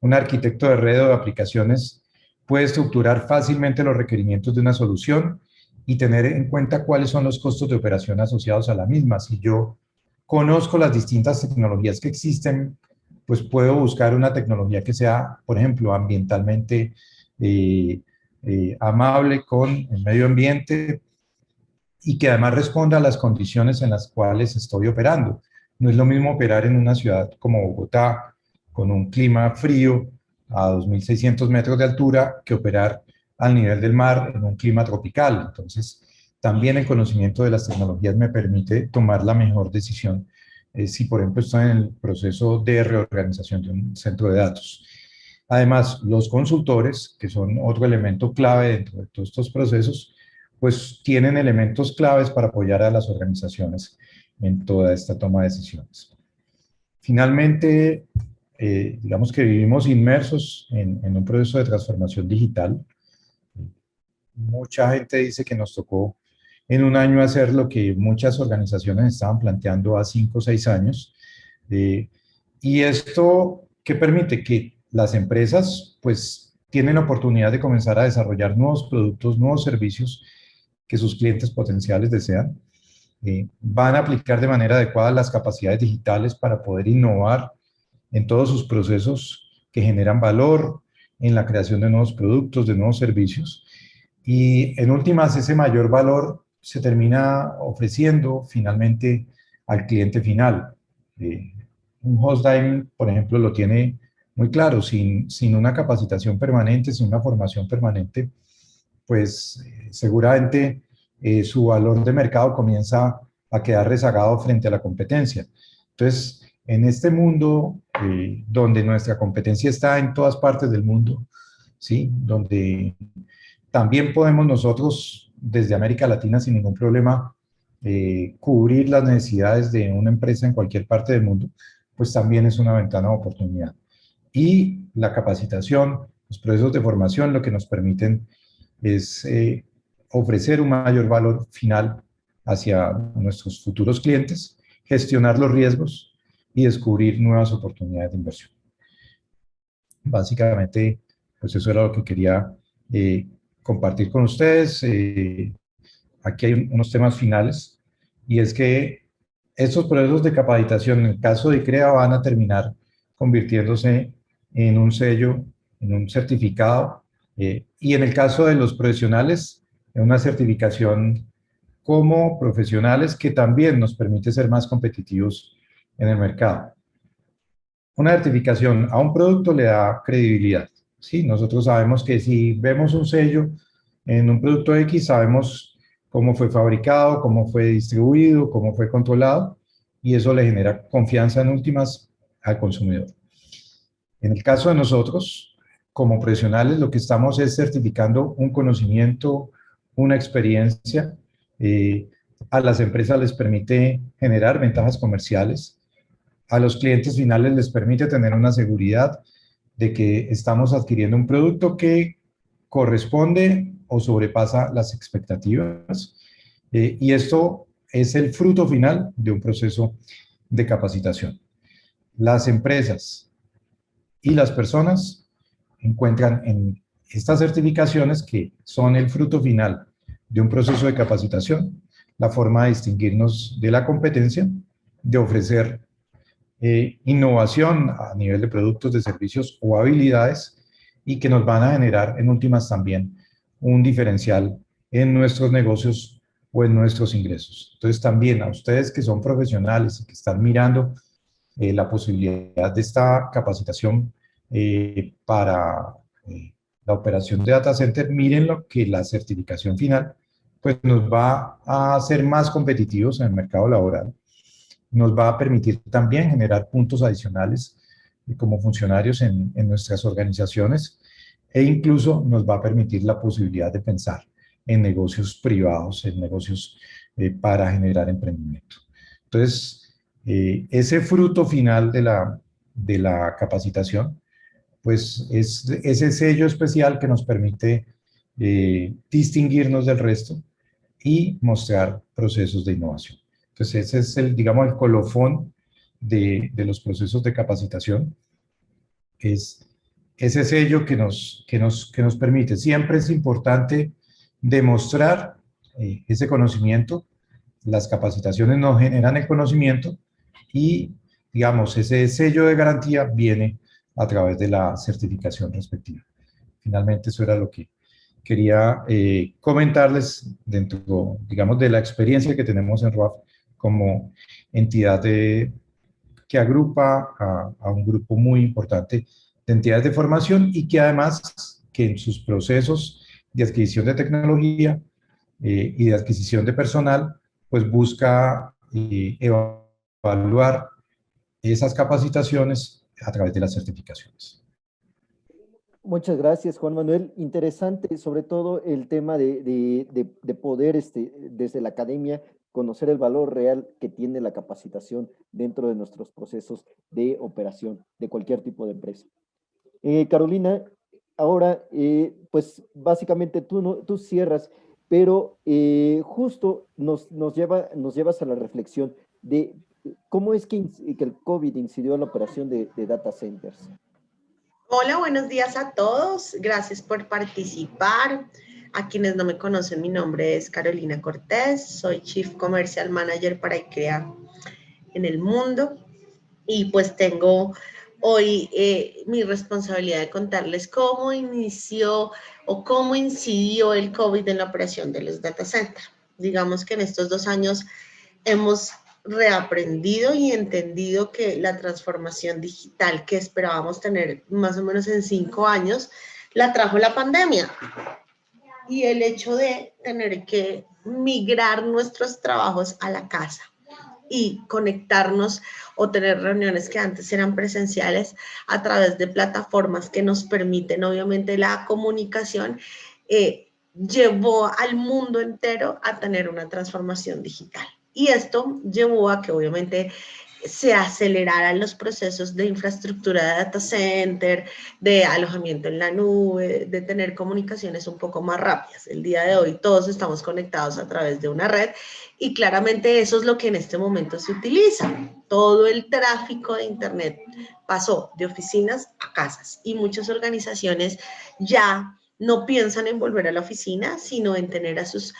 un arquitecto de red o de aplicaciones puede estructurar fácilmente los requerimientos de una solución y tener en cuenta cuáles son los costos de operación asociados a la misma. Si yo conozco las distintas tecnologías que existen, pues puedo buscar una tecnología que sea, por ejemplo, ambientalmente amable con el medio ambiente y que además responda a las condiciones en las cuales estoy operando. No es lo mismo operar en una ciudad como Bogotá, con un clima frío a 2.600 metros de altura, que operar al nivel del mar en un clima tropical. Entonces, también el conocimiento de las tecnologías me permite tomar la mejor decisión si, por ejemplo, estoy en el proceso de reorganización de un centro de datos. Además, los consultores, que son otro elemento clave dentro de todos estos procesos, pues tienen elementos claves para apoyar a las organizaciones en toda esta toma de decisiones. Finalmente, digamos que vivimos inmersos en un proceso de transformación digital. Mucha gente dice que nos tocó en un año hacer lo que muchas organizaciones estaban planteando a 5 o 6 años. Y esto, ¿qué permite? Que las empresas, pues, tienen la oportunidad de comenzar a desarrollar nuevos productos, nuevos servicios que sus clientes potenciales desean. Van a aplicar de manera adecuada las capacidades digitales para poder innovar en todos sus procesos que generan valor, en la creación de nuevos productos, de nuevos servicios. Y en últimas, ese mayor valor se termina ofreciendo finalmente al cliente final. Un Hostdime, por ejemplo, lo tiene muy claro, sin una capacitación permanente, sin una formación permanente, pues seguramente su valor de mercado comienza a quedar rezagado frente a la competencia. Entonces, en este mundo donde nuestra competencia está en todas partes del mundo, ¿sí? Donde también podemos nosotros, desde América Latina, sin ningún problema, cubrir las necesidades de una empresa en cualquier parte del mundo, pues también es una ventana de oportunidad. Y la capacitación, los procesos de formación, lo que nos permiten es ofrecer un mayor valor final hacia nuestros futuros clientes, gestionar los riesgos y descubrir nuevas oportunidades de inversión. Básicamente, pues eso era lo que quería compartir con ustedes. Aquí hay unos temas finales, y es que estos procesos de capacitación, en el caso de ICREA, van a terminar convirtiéndose en un sello, en un certificado, y en el caso de los profesionales, en una certificación como profesionales que también nos permite ser más competitivos en el mercado. Una certificación a un producto le da credibilidad, ¿sí? Nosotros sabemos que si vemos un sello en un producto X, sabemos cómo fue fabricado, cómo fue distribuido, cómo fue controlado, y eso le genera confianza en últimas al consumidor. En el caso de nosotros, como profesionales, lo que estamos es certificando un conocimiento, una experiencia. A las empresas les permite generar ventajas comerciales. A los clientes finales les permite tener una seguridad de que estamos adquiriendo un producto que corresponde o sobrepasa las expectativas. Y esto es el fruto final de un proceso de capacitación. Las empresas y las personas encuentran en estas certificaciones, que son el fruto final de un proceso de capacitación, la forma de distinguirnos de la competencia, de ofrecer innovación a nivel de productos, de servicios o habilidades, y que nos van a generar en últimas también un diferencial en nuestros negocios o en nuestros ingresos. Entonces también a ustedes que son profesionales y que están mirando la posibilidad de esta capacitación para la operación de data center, miren lo que la certificación final pues nos va a hacer más competitivos en el mercado laboral. Nos va a permitir también generar puntos adicionales como funcionarios en nuestras organizaciones, e incluso nos va a permitir la posibilidad de pensar en negocios privados, en negocios para generar emprendimiento. Entonces, ese fruto final de la capacitación, pues es ese sello especial que nos permite distinguirnos del resto y mostrar procesos de innovación. Entonces, ese es el, digamos, el colofón de los procesos de capacitación. Es ese sello que nos permite. Siempre es importante demostrar ese conocimiento. Las capacitaciones nos generan el conocimiento y, digamos, ese sello de garantía viene a través de la certificación respectiva. Finalmente, eso era lo que quería comentarles dentro, digamos, de la experiencia que tenemos en RUAF como entidad que agrupa a un grupo muy importante de entidades de formación, y que además que en sus procesos de adquisición de tecnología y de adquisición de personal, pues busca evaluar esas capacitaciones a través de las certificaciones. Muchas gracias, Juan Manuel. Interesante, sobre todo el tema de poder, desde la academia, conocer el valor real que tiene la capacitación dentro de nuestros procesos de operación de cualquier tipo de empresa. Carolina, ahora, pues básicamente tú cierras, pero justo nos llevas a la reflexión de cómo es que el COVID incidió en la operación de data centers. Hola, buenos días a todos. Gracias por participar. A quienes no me conocen, mi nombre es Carolina Cortés. Soy Chief Commercial Manager para ICREA en el mundo. Y pues tengo hoy mi responsabilidad de contarles cómo inició o cómo incidió el COVID en la operación de los data centers. Digamos que en estos 2 años hemos reaprendido y entendido que la transformación digital que esperábamos tener más o menos en 5 años, la trajo la pandemia. y el hecho de tener que migrar nuestros trabajos a la casa y conectarnos o tener reuniones que antes eran presenciales a través de plataformas que nos permiten obviamente la comunicación, llevó al mundo entero a tener una transformación digital. Y esto llevó a que obviamente se aceleraran los procesos de infraestructura de data center, de alojamiento en la nube, de tener comunicaciones un poco más rápidas. El día de hoy todos estamos conectados a través de una red y claramente eso es lo que en este momento se utiliza. Todo el tráfico de Internet pasó de oficinas a casas y muchas organizaciones ya no piensan en volver a la oficina, sino en tener a sus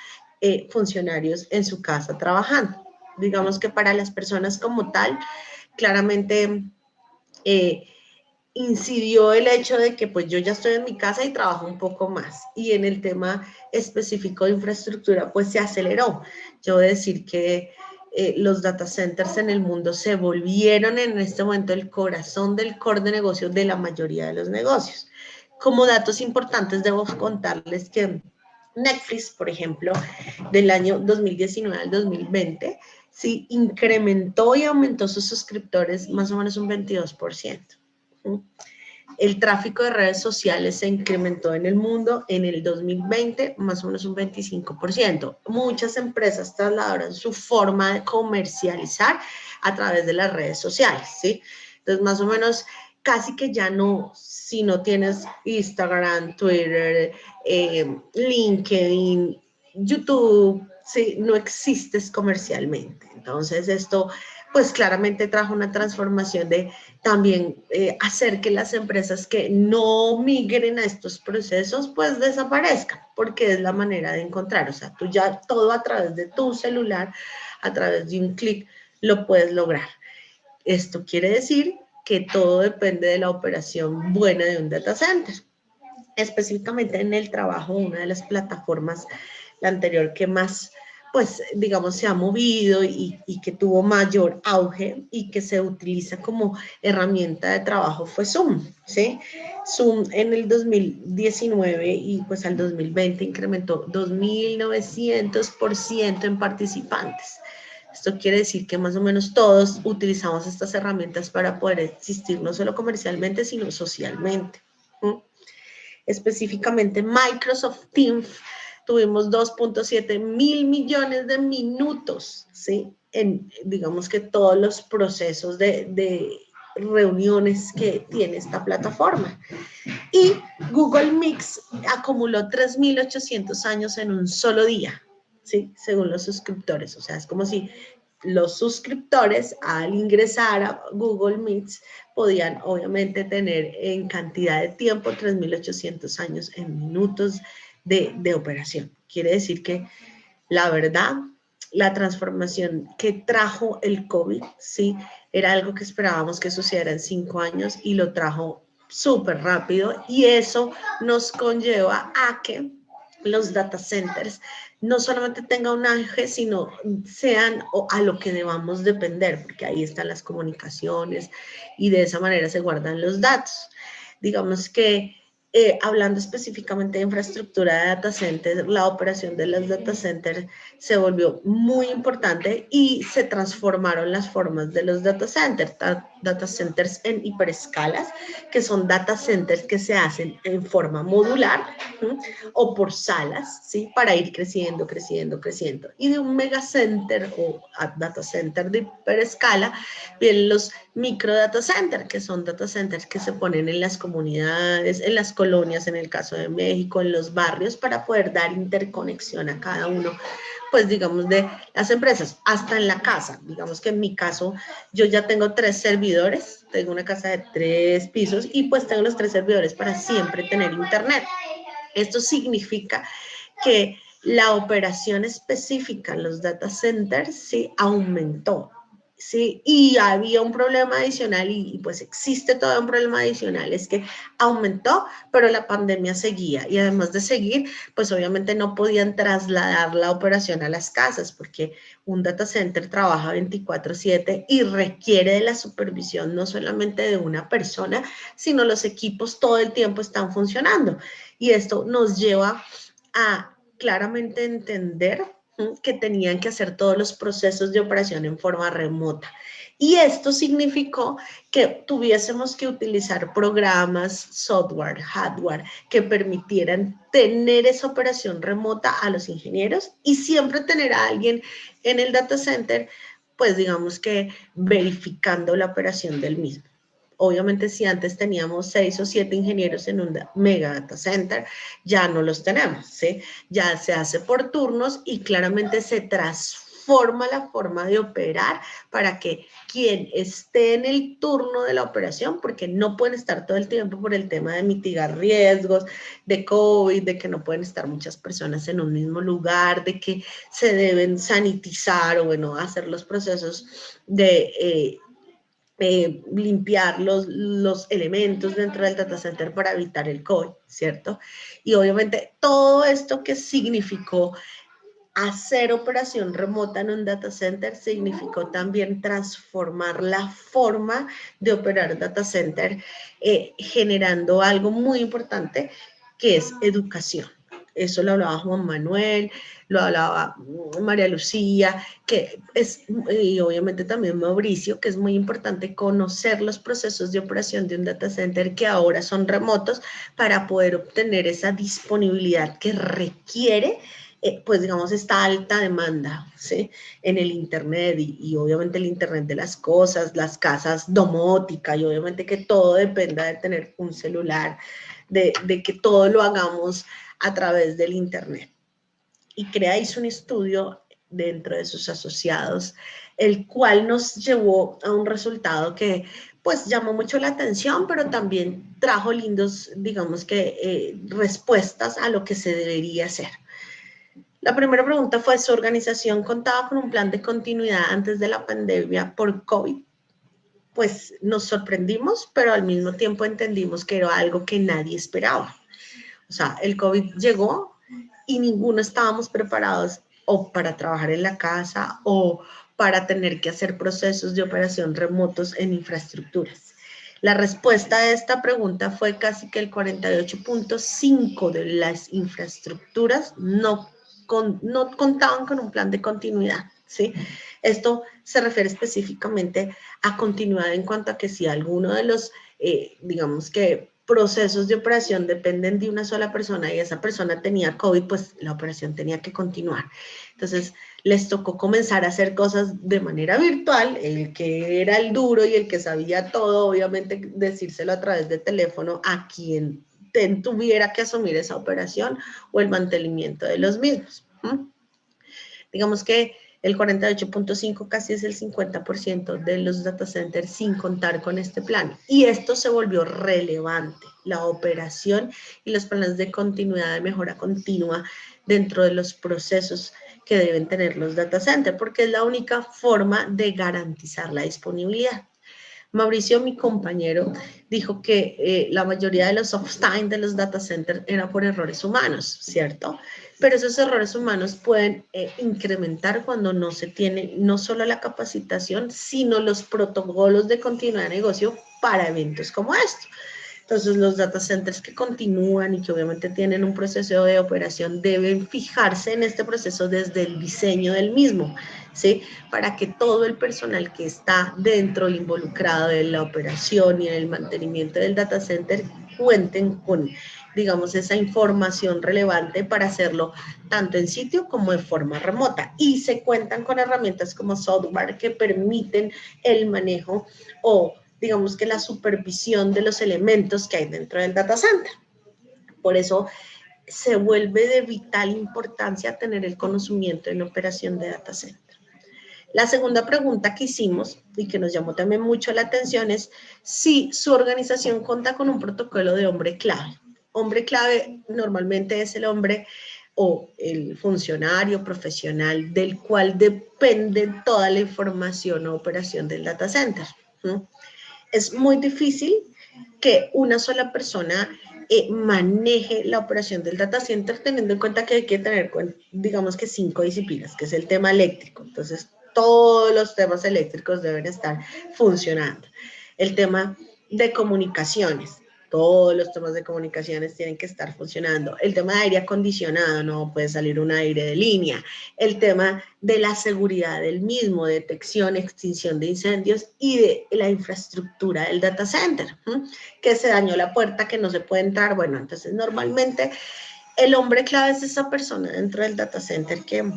funcionarios en su casa trabajando. Digamos que para las personas como tal, claramente incidió el hecho de que pues yo ya estoy en mi casa y trabajo un poco más. Y en el tema específico de infraestructura, pues se aceleró. Yo voy a decir que los data centers en el mundo se volvieron en este momento el corazón del core de negocio de la mayoría de los negocios. Como datos importantes debo contarles que Netflix, por ejemplo, del año 2019 al 2020, sí incrementó y aumentó sus suscriptores más o menos un 22%. El tráfico de redes sociales se incrementó en el mundo en el 2020 más o menos un 25%. Muchas empresas trasladaron su forma de comercializar a través de las redes sociales, ¿sí? Entonces, más o menos, casi que ya no, si no tienes Instagram, Twitter, LinkedIn, YouTube, ¿sí? No existes comercialmente. Entonces, esto pues claramente trajo una transformación de también hacer que las empresas que no migren a estos procesos pues desaparezcan, porque es la manera de encontrar, o sea, tú ya todo a través de tu celular, a través de un clic, lo puedes lograr. Esto quiere decir que todo depende de la operación buena de un data center. Específicamente en el trabajo, una de las plataformas, la anterior que más pues digamos se ha movido y que tuvo mayor auge y que se utiliza como herramienta de trabajo fue Zoom, ¿sí? Zoom en el 2019 y pues al 2020 incrementó 2.900% en participantes. Esto quiere decir que más o menos todos utilizamos estas herramientas para poder existir no solo comercialmente, sino socialmente. Específicamente Microsoft Teams, tuvimos 2.7 mil millones de minutos, ¿sí? En, digamos que todos los procesos de reuniones que tiene esta plataforma. Y Google Meet acumuló 3.800 años en un solo día, ¿sí? Según los suscriptores. O sea, es como si los suscriptores al ingresar a Google Meet podían obviamente tener en cantidad de tiempo 3.800 años en minutos de operación. Quiere decir que la verdad, la transformación que trajo el COVID, sí, era algo que esperábamos que sucediera en 5 años y lo trajo súper rápido y eso nos conlleva a que los data centers no solamente tengan un auge, sino sean a lo que debamos depender, porque ahí están las comunicaciones y de esa manera se guardan los datos. Digamos que hablando específicamente de infraestructura de data centers, la operación de los data centers se volvió muy importante y se transformaron las formas de los data centers en hiperescalas, que son data centers que se hacen en forma modular, ¿sí? O por salas, ¿sí? Para ir creciendo, creciendo, creciendo. Y de un megacenter o data center de hiperescala vienen los micro data centers, que son data centers que se ponen en las comunidades, en las colonias, en el caso de México, en los barrios, para poder dar interconexión a cada uno, pues digamos, de las empresas, hasta en la casa. Digamos que en mi caso, yo ya tengo 3 servidores, tengo una casa de 3 pisos y pues tengo los 3 servidores para siempre tener internet. Esto significa que la operación específica en los data centers sí aumentó. Sí, y había un problema adicional y pues existe todo un problema adicional, es que aumentó, pero la pandemia seguía y además de seguir, pues obviamente no podían trasladar la operación a las casas porque un data center trabaja 24/7 y requiere de la supervisión no solamente de una persona, sino los equipos todo el tiempo están funcionando y esto nos lleva a claramente entender que tenían que hacer todos los procesos de operación en forma remota. Y esto significó que tuviésemos que utilizar programas, software, hardware, que permitieran tener esa operación remota a los ingenieros y siempre tener a alguien en el data center, pues digamos que verificando la operación del mismo. Obviamente, si antes teníamos 6 o 7 ingenieros en un mega data center, ya no los tenemos, ¿sí? Ya se hace por turnos y claramente se transforma la forma de operar para que quien esté en el turno de la operación, porque no pueden estar todo el tiempo por el tema de mitigar riesgos, de COVID, de que no pueden estar muchas personas en un mismo lugar, de que se deben sanitizar o, bueno, hacer los procesos de limpiar los elementos dentro del data center para evitar el COVID, ¿cierto? Y obviamente todo esto que significó hacer operación remota en un data center significó también transformar la forma de operar data center, generando algo muy importante que es educación. Eso lo hablaba Juan Manuel, lo hablaba María Lucía, que es, y obviamente también Mauricio, que es muy importante conocer los procesos de operación de un data center que ahora son remotos para poder obtener esa disponibilidad que requiere pues digamos esta alta demanda, ¿sí? En el internet y obviamente el internet de las cosas, las casas domótica y obviamente que todo dependa de tener un celular, de que todo lo hagamos a través del internet. Y CREA hizo un estudio dentro de sus asociados, el cual nos llevó a un resultado que pues llamó mucho la atención, pero también trajo lindos, digamos que, respuestas a lo que se debería hacer. La primera pregunta fue, ¿su organización contaba con un plan de continuidad antes de la pandemia por COVID? Pues nos sorprendimos, pero al mismo tiempo entendimos que era algo que nadie esperaba. O sea, el COVID llegó y ninguno estábamos preparados o para trabajar en la casa o para tener que hacer procesos de operación remotos en infraestructuras. La respuesta a esta pregunta fue casi que el 48.5% de las infraestructuras no contaban con un plan de continuidad, ¿sí? Esto se refiere específicamente a continuidad en cuanto a que si alguno de los, digamos que, procesos de operación dependen de una sola persona y esa persona tenía COVID, pues la operación tenía que continuar. Entonces, les tocó comenzar a hacer cosas de manera virtual, el que era el duro y el que sabía todo, obviamente decírselo a través de teléfono a quien tuviera que asumir esa operación o el mantenimiento de los mismos. Digamos que el 48.5 casi es el 50% de los data centers sin contar con este plan. Y esto se volvió relevante, la operación y los planes de continuidad, de mejora continua dentro de los procesos que deben tener los data centers, porque es la única forma de garantizar la disponibilidad. Mauricio, mi compañero, dijo que la mayoría de los uptime de los data centers era por errores humanos, ¿cierto? Pero esos errores humanos pueden incrementar cuando no se tiene no solo la capacitación, sino los protocolos de continuidad de negocio para eventos como estos. Entonces, los data centers que continúan y que obviamente tienen un proceso de operación deben fijarse en este proceso desde el diseño del mismo, ¿sí? Para que todo el personal que está dentro, involucrado en la operación y en el mantenimiento del data center, cuenten con, digamos, esa información relevante para hacerlo tanto en sitio como de forma remota. Y se cuentan con herramientas como software que permiten el manejo o digamos que la supervisión de los elementos que hay dentro del data center. Por eso se vuelve de vital importancia tener el conocimiento en la operación de data center. La segunda pregunta que hicimos y que nos llamó también mucho la atención es si su organización cuenta con un protocolo de hombre clave. Hombre clave normalmente es el hombre o el funcionario profesional del cual depende toda la información o operación del data center. Es muy difícil que una sola persona maneje la operación del data center teniendo en cuenta que hay que tener, digamos que 5 disciplinas, que es el tema eléctrico. Entonces, todos los temas eléctricos deben estar funcionando. El tema de comunicaciones, todos los temas de comunicaciones tienen que estar funcionando. El tema de aire acondicionado, no puede salir un aire de línea. El tema de la seguridad del mismo, detección, extinción de incendios y de la infraestructura del data center, que se dañó la puerta, que no se puede entrar. Bueno, entonces normalmente el hombre clave es esa persona dentro del data center que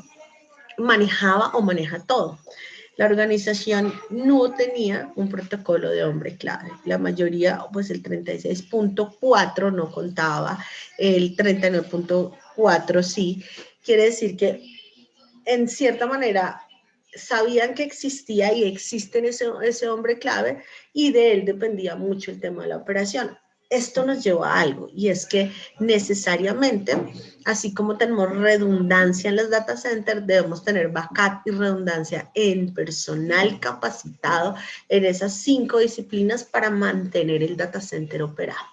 manejaba o maneja todo. La organización no tenía un protocolo de hombre clave. La mayoría, pues el 36.4 no contaba, el 39.4 sí. Quiere decir que en cierta manera sabían que existía y existe ese hombre clave y de él dependía mucho el tema de la operación. Esto nos lleva a algo, y es que necesariamente, así como tenemos redundancia en los data centers, debemos tener backup y redundancia en personal capacitado en esas 5 disciplinas para mantener el data center operando.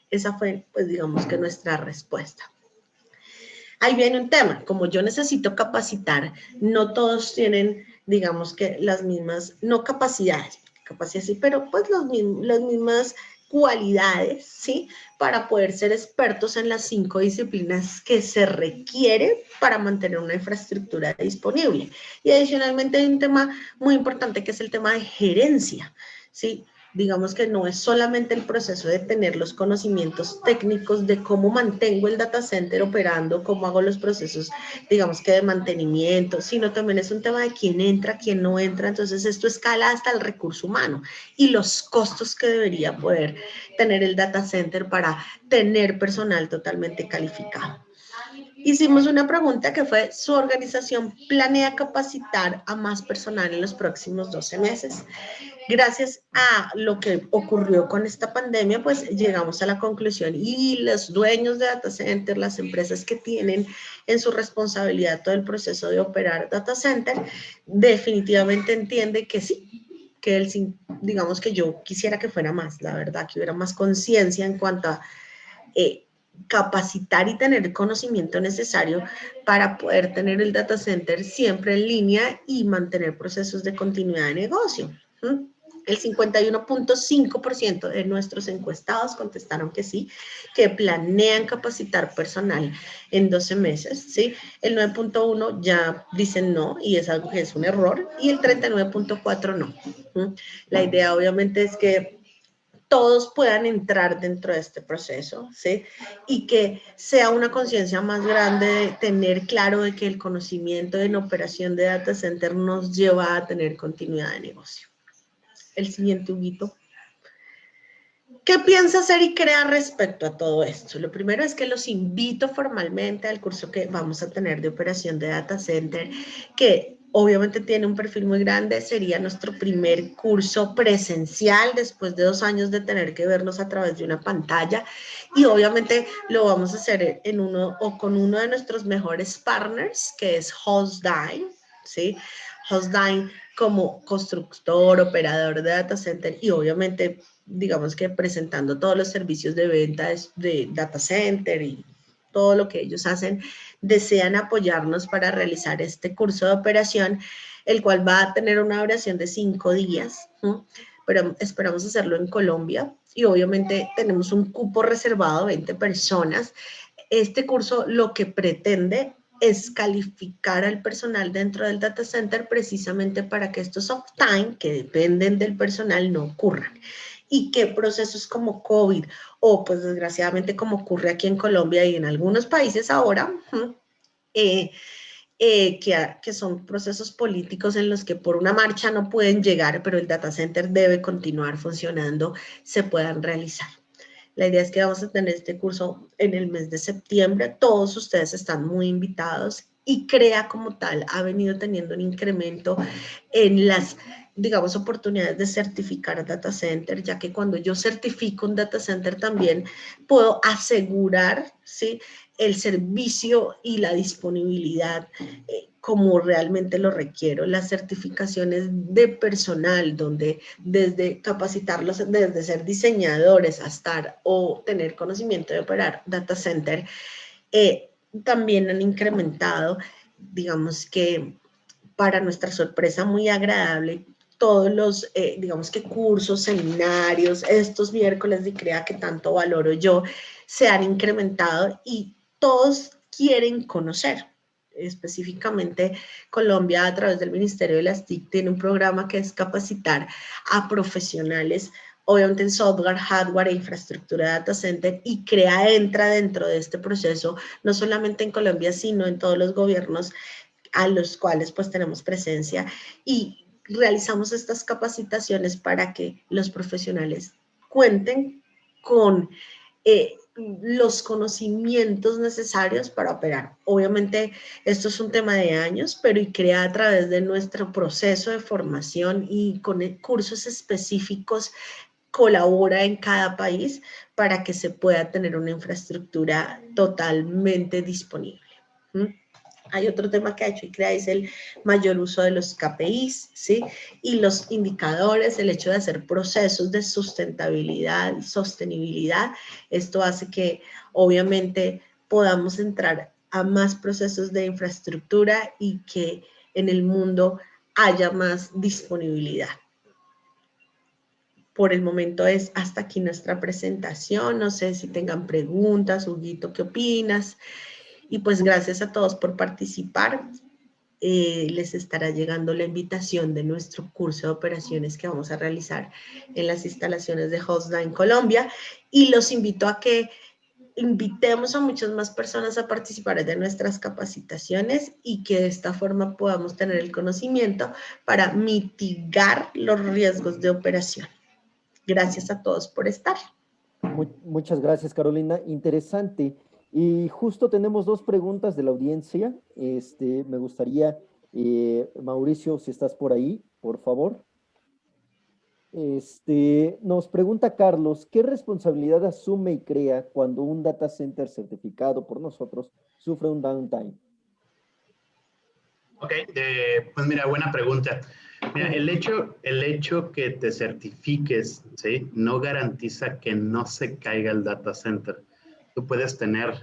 Esa fue, pues digamos que nuestra respuesta. Ahí viene un tema, como yo necesito capacitar, no todos tienen, digamos que las mismas, no capacidades sí, pero pues las mismas cualidades, ¿sí? Para poder ser expertos en las 5 disciplinas que se requiere para mantener una infraestructura disponible. Y adicionalmente hay un tema muy importante que es el tema de gerencia, ¿sí? Digamos que no es solamente el proceso de tener los conocimientos técnicos de cómo mantengo el data center operando, cómo hago los procesos, digamos que de mantenimiento, sino también es un tema de quién entra, quién no entra. Entonces esto escala hasta el recurso humano y los costos que debería poder tener el data center para tener personal totalmente calificado. Hicimos una pregunta que fue: ¿su organización planea capacitar a más personal en los próximos 12 meses? Gracias a lo que ocurrió con esta pandemia, pues llegamos a la conclusión, y los dueños de data center, las empresas que tienen en su responsabilidad todo el proceso de operar data center, definitivamente entiende que sí, que digamos que yo quisiera que fuera más, la verdad, que hubiera más conciencia en cuanto a capacitar y tener el conocimiento necesario para poder tener el data center siempre en línea y mantener procesos de continuidad de negocio. El 51.5% de nuestros encuestados contestaron que sí, que planean capacitar personal en 12 meses, ¿sí? El 9.1% ya dicen no, y es algo que es un error, y el 39.4% no. La idea obviamente es que todos puedan entrar dentro de este proceso, ¿sí? Y que sea una conciencia más grande de tener claro de que el conocimiento en operación de data center nos lleva a tener continuidad de negocio. El siguiente, Huguito. ¿Qué piensa hacer y crear respecto a todo esto? Lo primero es que los invito formalmente al curso que vamos a tener de operación de data center, que obviamente tiene un perfil muy grande. Sería nuestro primer curso presencial después de 2 años de tener que vernos a través de una pantalla, y obviamente lo vamos a hacer con uno de nuestros mejores partners, que es Hostdine, ¿sí? Hostdine como constructor, operador de data center, y obviamente digamos que presentando todos los servicios de venta de data center y todo lo que ellos hacen, desean apoyarnos para realizar este curso de operación, el cual va a tener una duración de 5 días, ¿no? Pero esperamos hacerlo en Colombia, y obviamente tenemos un cupo reservado de 20 personas. Este curso lo que pretende es calificar al personal dentro del data center precisamente para que estos uptime que dependen del personal no ocurran, y que procesos como COVID o pues desgraciadamente como ocurre aquí en Colombia y en algunos países ahora, que son procesos políticos en los que por una marcha no pueden llegar, pero el data center debe continuar funcionando, se puedan realizar. La idea es que vamos a tener este curso en el mes de septiembre. Todos ustedes están muy invitados, y CREA como tal ha venido teniendo un incremento en las, digamos, oportunidades de certificar data center, ya que cuando yo certifico un data center también puedo asegurar, ¿sí?, el servicio y la disponibilidad como realmente lo requiero. Las certificaciones de personal, donde desde capacitarlos, desde ser diseñadores hasta o tener conocimiento de operar data center, también han incrementado. Digamos que para nuestra sorpresa muy agradable, todos los, digamos que cursos, seminarios, estos miércoles de ICREA que tanto valoro yo, se han incrementado y todos quieren conocer. Específicamente, Colombia, a través del Ministerio de las TIC, tiene un programa que es capacitar a profesionales, obviamente en software, hardware e infraestructura de data center, y ICREA entra dentro de este proceso, no solamente en Colombia, sino en todos los gobiernos a los cuales pues tenemos presencia, y realizamos estas capacitaciones para que los profesionales cuenten con los conocimientos necesarios para operar. Obviamente esto es un tema de años, pero ICREA, a través de nuestro proceso de formación y con cursos específicos, colabora en cada país para que se pueda tener una infraestructura totalmente disponible. Hay otro tema que ha hecho ICREA, es el mayor uso de los KPIs, ¿sí? Y los indicadores, el hecho de hacer procesos de sustentabilidad, sostenibilidad. Esto hace que, obviamente, podamos entrar a más procesos de infraestructura y que en el mundo haya más disponibilidad. Por el momento es hasta aquí nuestra presentación. No sé si tengan preguntas. Huguito, ¿qué opinas? Y pues gracias a todos por participar. Les estará llegando la invitación de nuestro curso de operaciones que vamos a realizar en las instalaciones de Hostline Colombia, y los invito a que invitemos a muchas más personas a participar de nuestras capacitaciones y que de esta forma podamos tener el conocimiento para mitigar los riesgos de operación. Gracias a todos por estar. Muchas gracias, Carolina. Interesante. Y justo tenemos dos preguntas de la audiencia. Me gustaría, Mauricio, si estás por ahí, por favor. Nos pregunta Carlos, ¿qué responsabilidad asume ICREA cuando un data center certificado por nosotros sufre un downtime? Ok, pues mira, buena pregunta. Mira, el hecho que te certifiques, ¿sí? No garantiza que no se caiga el data center. Tú puedes tener,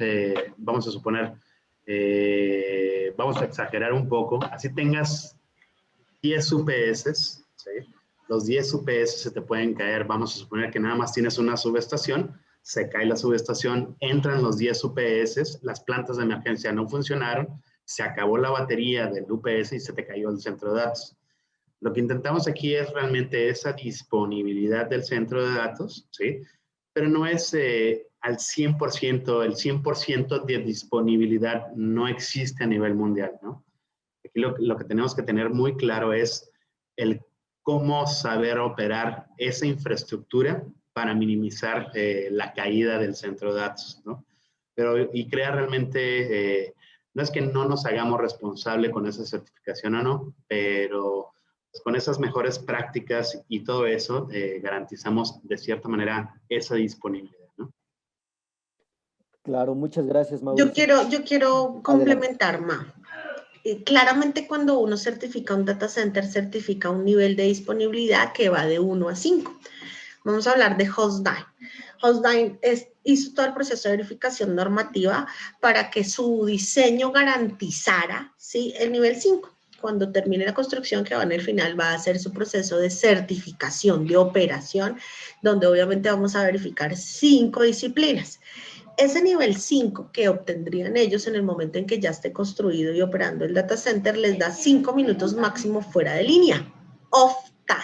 vamos a suponer, vamos a exagerar un poco, así tengas 10 UPS, ¿sí? Los 10 UPS se te pueden caer, vamos a suponer que nada más tienes una subestación, se cae la subestación, entran los 10 UPS, las plantas de emergencia no funcionaron, se acabó la batería del UPS y se te cayó el centro de datos. Lo que intentamos aquí es realmente esa disponibilidad del centro de datos, ¿sí? Pero no es al 100%, el 100% de disponibilidad no existe a nivel mundial, ¿no? Aquí lo que tenemos que tener muy claro es el cómo saber operar esa infraestructura para minimizar la caída del centro de datos, ¿no? Pero ICREA realmente, no es que no nos hagamos responsable con esa certificación o no, pero pues, con esas mejores prácticas y todo eso, garantizamos de cierta manera esa disponibilidad, ¿no? Claro, muchas gracias, Mauricio. Yo quiero complementar más. Claramente cuando uno certifica un data center, certifica un nivel de disponibilidad que va de 1 a 5. Vamos a hablar de Hostline. Hostline hizo todo el proceso de verificación normativa para que su diseño garantizara, ¿sí?, el nivel 5. Cuando termine la construcción, que va en el final, va a hacer su proceso de certificación de operación, donde obviamente vamos a verificar 5 disciplinas. Ese nivel 5 que obtendrían ellos en el momento en que ya esté construido y operando el data center les da 5 minutos máximo fuera de línea, off time.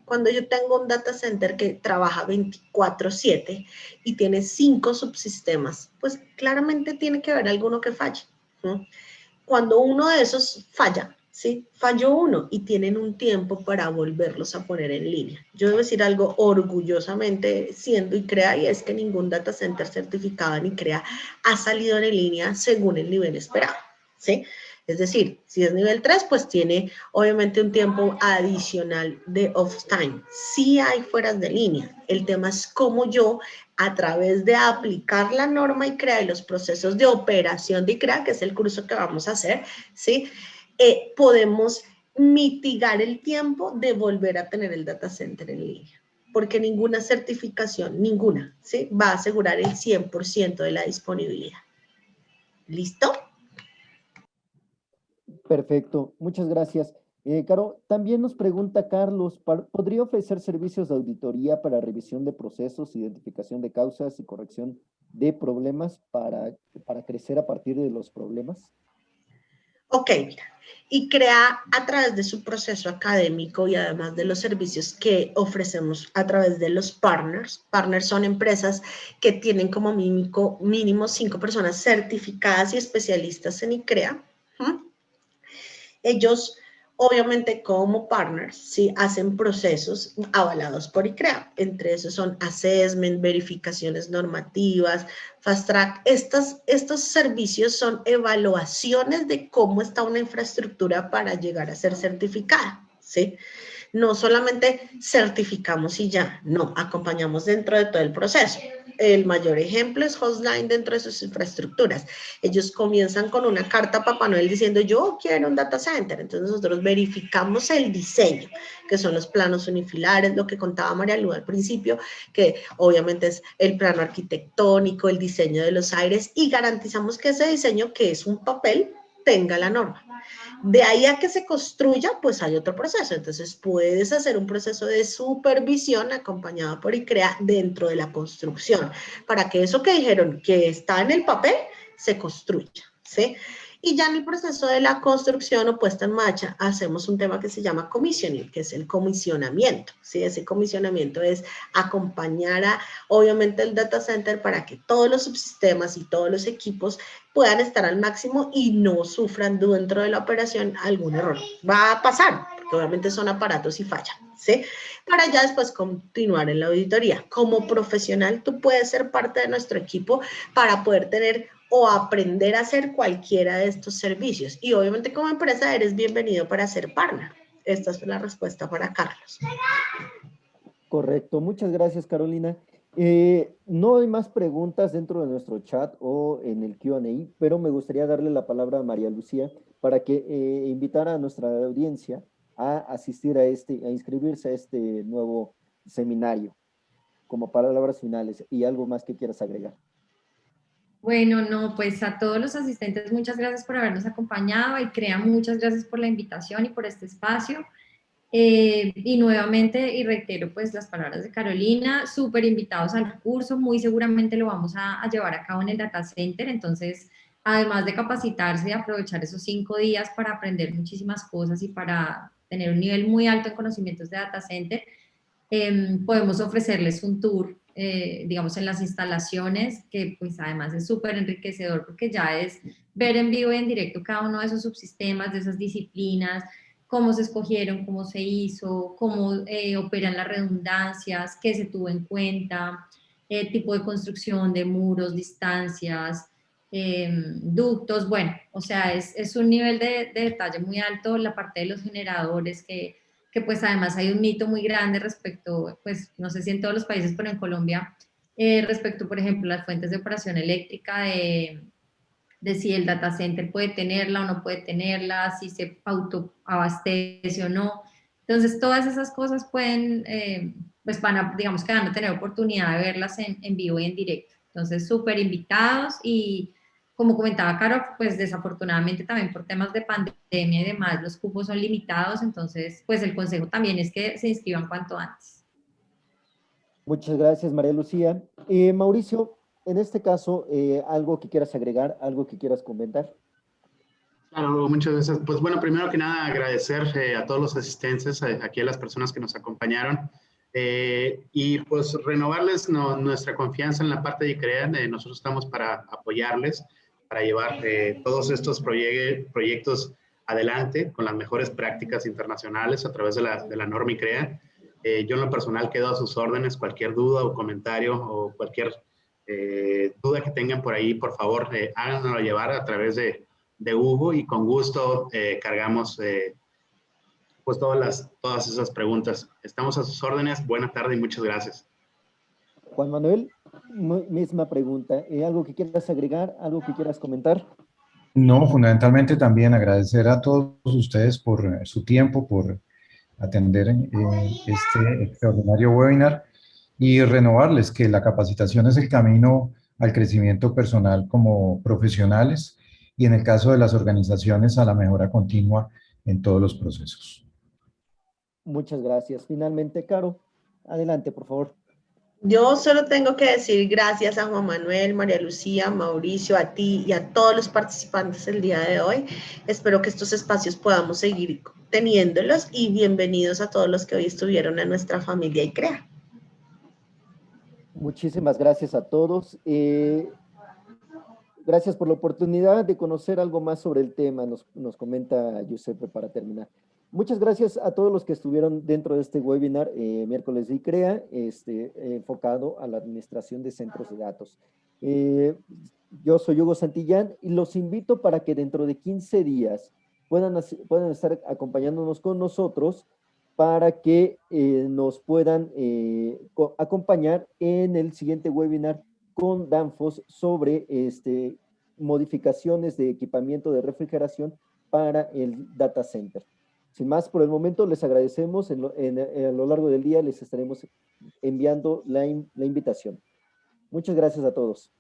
Cuando yo tengo un data center que trabaja 24/7 y tiene 5 subsistemas, pues claramente tiene que haber alguno que falle, ¿no? Cuando uno de esos falla, ¿sí? Falló uno y tienen un tiempo para volverlos a poner en línea. Yo debo decir algo orgullosamente siendo ICREA, y es que ningún data center certificado en ICREA ha salido en línea según el nivel esperado, ¿sí? Es decir, si es nivel 3, pues tiene obviamente un tiempo adicional de off time. Sí hay fueras de línea. El tema es cómo yo, a través de aplicar la norma ICREA y los procesos de operación de ICREA, que es el curso que vamos a hacer, ¿sí?, podemos mitigar el tiempo de volver a tener el data center en línea. Porque ninguna certificación, ninguna, ¿sí?, va a asegurar el 100% de la disponibilidad. ¿Listo? Perfecto, muchas gracias. Caro, también nos pregunta Carlos, ¿podría ofrecer servicios de auditoría para revisión de procesos, identificación de causas y corrección de problemas para crecer a partir de los problemas? Ok, mira, y crea a través de su proceso académico y además de los servicios que ofrecemos a través de los partners. Partners son empresas que tienen como mínimo 5 personas certificadas y especialistas en ICREA. Ellos, obviamente, como partners, sí, hacen procesos avalados por ICREA. Entre esos son assessment, verificaciones normativas, fast track. Estos servicios son evaluaciones de cómo está una infraestructura para llegar a ser certificada, ¿sí? No solamente certificamos y ya, no, acompañamos dentro de todo el proceso. El mayor ejemplo es Hostline dentro de sus infraestructuras. Ellos comienzan con una carta a Papá Noel diciendo yo quiero un data center. Entonces nosotros verificamos el diseño, que son los planos unifilares, lo que contaba María Lu al principio, que obviamente es el plano arquitectónico, el diseño de los aires y garantizamos que ese diseño, que es un papel, tenga la norma. De ahí a que se construya, pues hay otro proceso. Entonces puedes hacer un proceso de supervisión acompañado por ICREA dentro de la construcción, para que eso que dijeron que está en el papel, se construya, ¿sí? Y ya en el proceso de la construcción o puesta en marcha, hacemos un tema que se llama commissioning, que es el comisionamiento, ¿sí? Ese comisionamiento es acompañar a, obviamente, el data center para que todos los subsistemas y todos los equipos puedan estar al máximo y no sufran dentro de la operación algún error. Va a pasar, porque obviamente son aparatos y fallan, ¿sí? Para ya después continuar en la auditoría. Como profesional, tú puedes ser parte de nuestro equipo para poder tener o aprender a hacer cualquiera de estos servicios. Y obviamente como empresa eres bienvenido para ser partner. Esta es la respuesta para Carlos. Correcto, muchas gracias, Carolina. No hay más preguntas dentro de nuestro chat o en el Q&A, pero me gustaría darle la palabra a María Lucía para que invitara a nuestra audiencia a asistir a inscribirse a este nuevo seminario, como palabras finales y algo más que quieras agregar. Bueno, no, pues a todos los asistentes, muchas gracias por habernos acompañado y ICREA, muchas gracias por la invitación y por este espacio. Y nuevamente, y reitero pues las palabras de Carolina, súper invitados al curso, muy seguramente lo vamos a llevar a cabo en el data center, entonces además de capacitarse y aprovechar esos 5 días para aprender muchísimas cosas y para tener un nivel muy alto en conocimientos de data center, podemos ofrecerles un tour, digamos, en las instalaciones, que pues además es súper enriquecedor porque ya es ver en vivo y en directo cada uno de esos subsistemas, de esas disciplinas, cómo se escogieron, cómo se hizo, cómo operan las redundancias, qué se tuvo en cuenta, tipo de construcción de muros, distancias, ductos, bueno, o sea, es un nivel de detalle muy alto, la parte de los generadores que pues además hay un mito muy grande respecto, pues no sé si en todos los países, pero en Colombia, respecto, por ejemplo, las fuentes de operación eléctrica, de si el data center puede tenerla o no puede tenerla, si se autoabastece o no. Entonces, todas esas cosas pueden, pues van a, digamos que van a tener oportunidad de verlas en vivo y en directo. Entonces, súper invitados y como comentaba Caro, pues desafortunadamente también por temas de pandemia y demás, los cupos son limitados, entonces, pues el consejo también es que se inscriban cuanto antes. Muchas gracias, María Lucía. Mauricio, en este caso, ¿algo que quieras agregar, algo que quieras comentar? Claro, muchas gracias. Pues bueno, primero que nada agradecer a todos los asistentes, aquí a las personas que nos acompañaron y pues renovarles nuestra confianza en la parte de ICREA. Nosotros estamos para apoyarles, para llevar todos estos proyectos adelante con las mejores prácticas internacionales a través de la norma ICREA. Yo en lo personal quedo a sus órdenes, cualquier duda o comentario o cualquier duda que tengan por ahí, por favor, háganoslo llevar a través de Hugo y con gusto cargamos pues todas esas preguntas. Estamos a sus órdenes. Buena tarde y muchas gracias. Juan Manuel, misma pregunta. ¿Algo que quieras agregar, algo que quieras comentar? No, fundamentalmente también agradecer a todos ustedes por su tiempo, por atender este extraordinario webinar y renovarles que la capacitación es el camino al crecimiento personal como profesionales y en el caso de las organizaciones a la mejora continua en todos los procesos. Muchas gracias. Finalmente, Caro, adelante, por favor. Yo solo tengo que decir gracias a Juan Manuel, María Lucía, Mauricio, a ti y a todos los participantes el día de hoy. Espero que estos espacios podamos seguir teniéndolos y bienvenidos a todos los que hoy estuvieron en nuestra familia ICREA. Muchísimas gracias a todos. Gracias por la oportunidad de conocer algo más sobre el tema, nos comenta Giuseppe para terminar. Muchas gracias a todos los que estuvieron dentro de este webinar, miércoles de ICREA, enfocado a la administración de centros de datos. Yo soy Hugo Santillán y los invito para que dentro de 15 días puedan estar acompañándonos con nosotros para que nos puedan acompañar en el siguiente webinar con Danfoss sobre modificaciones de equipamiento de refrigeración para el data center. Sin más, por el momento les agradecemos. A lo largo del día les estaremos enviando la invitación. Muchas gracias a todos.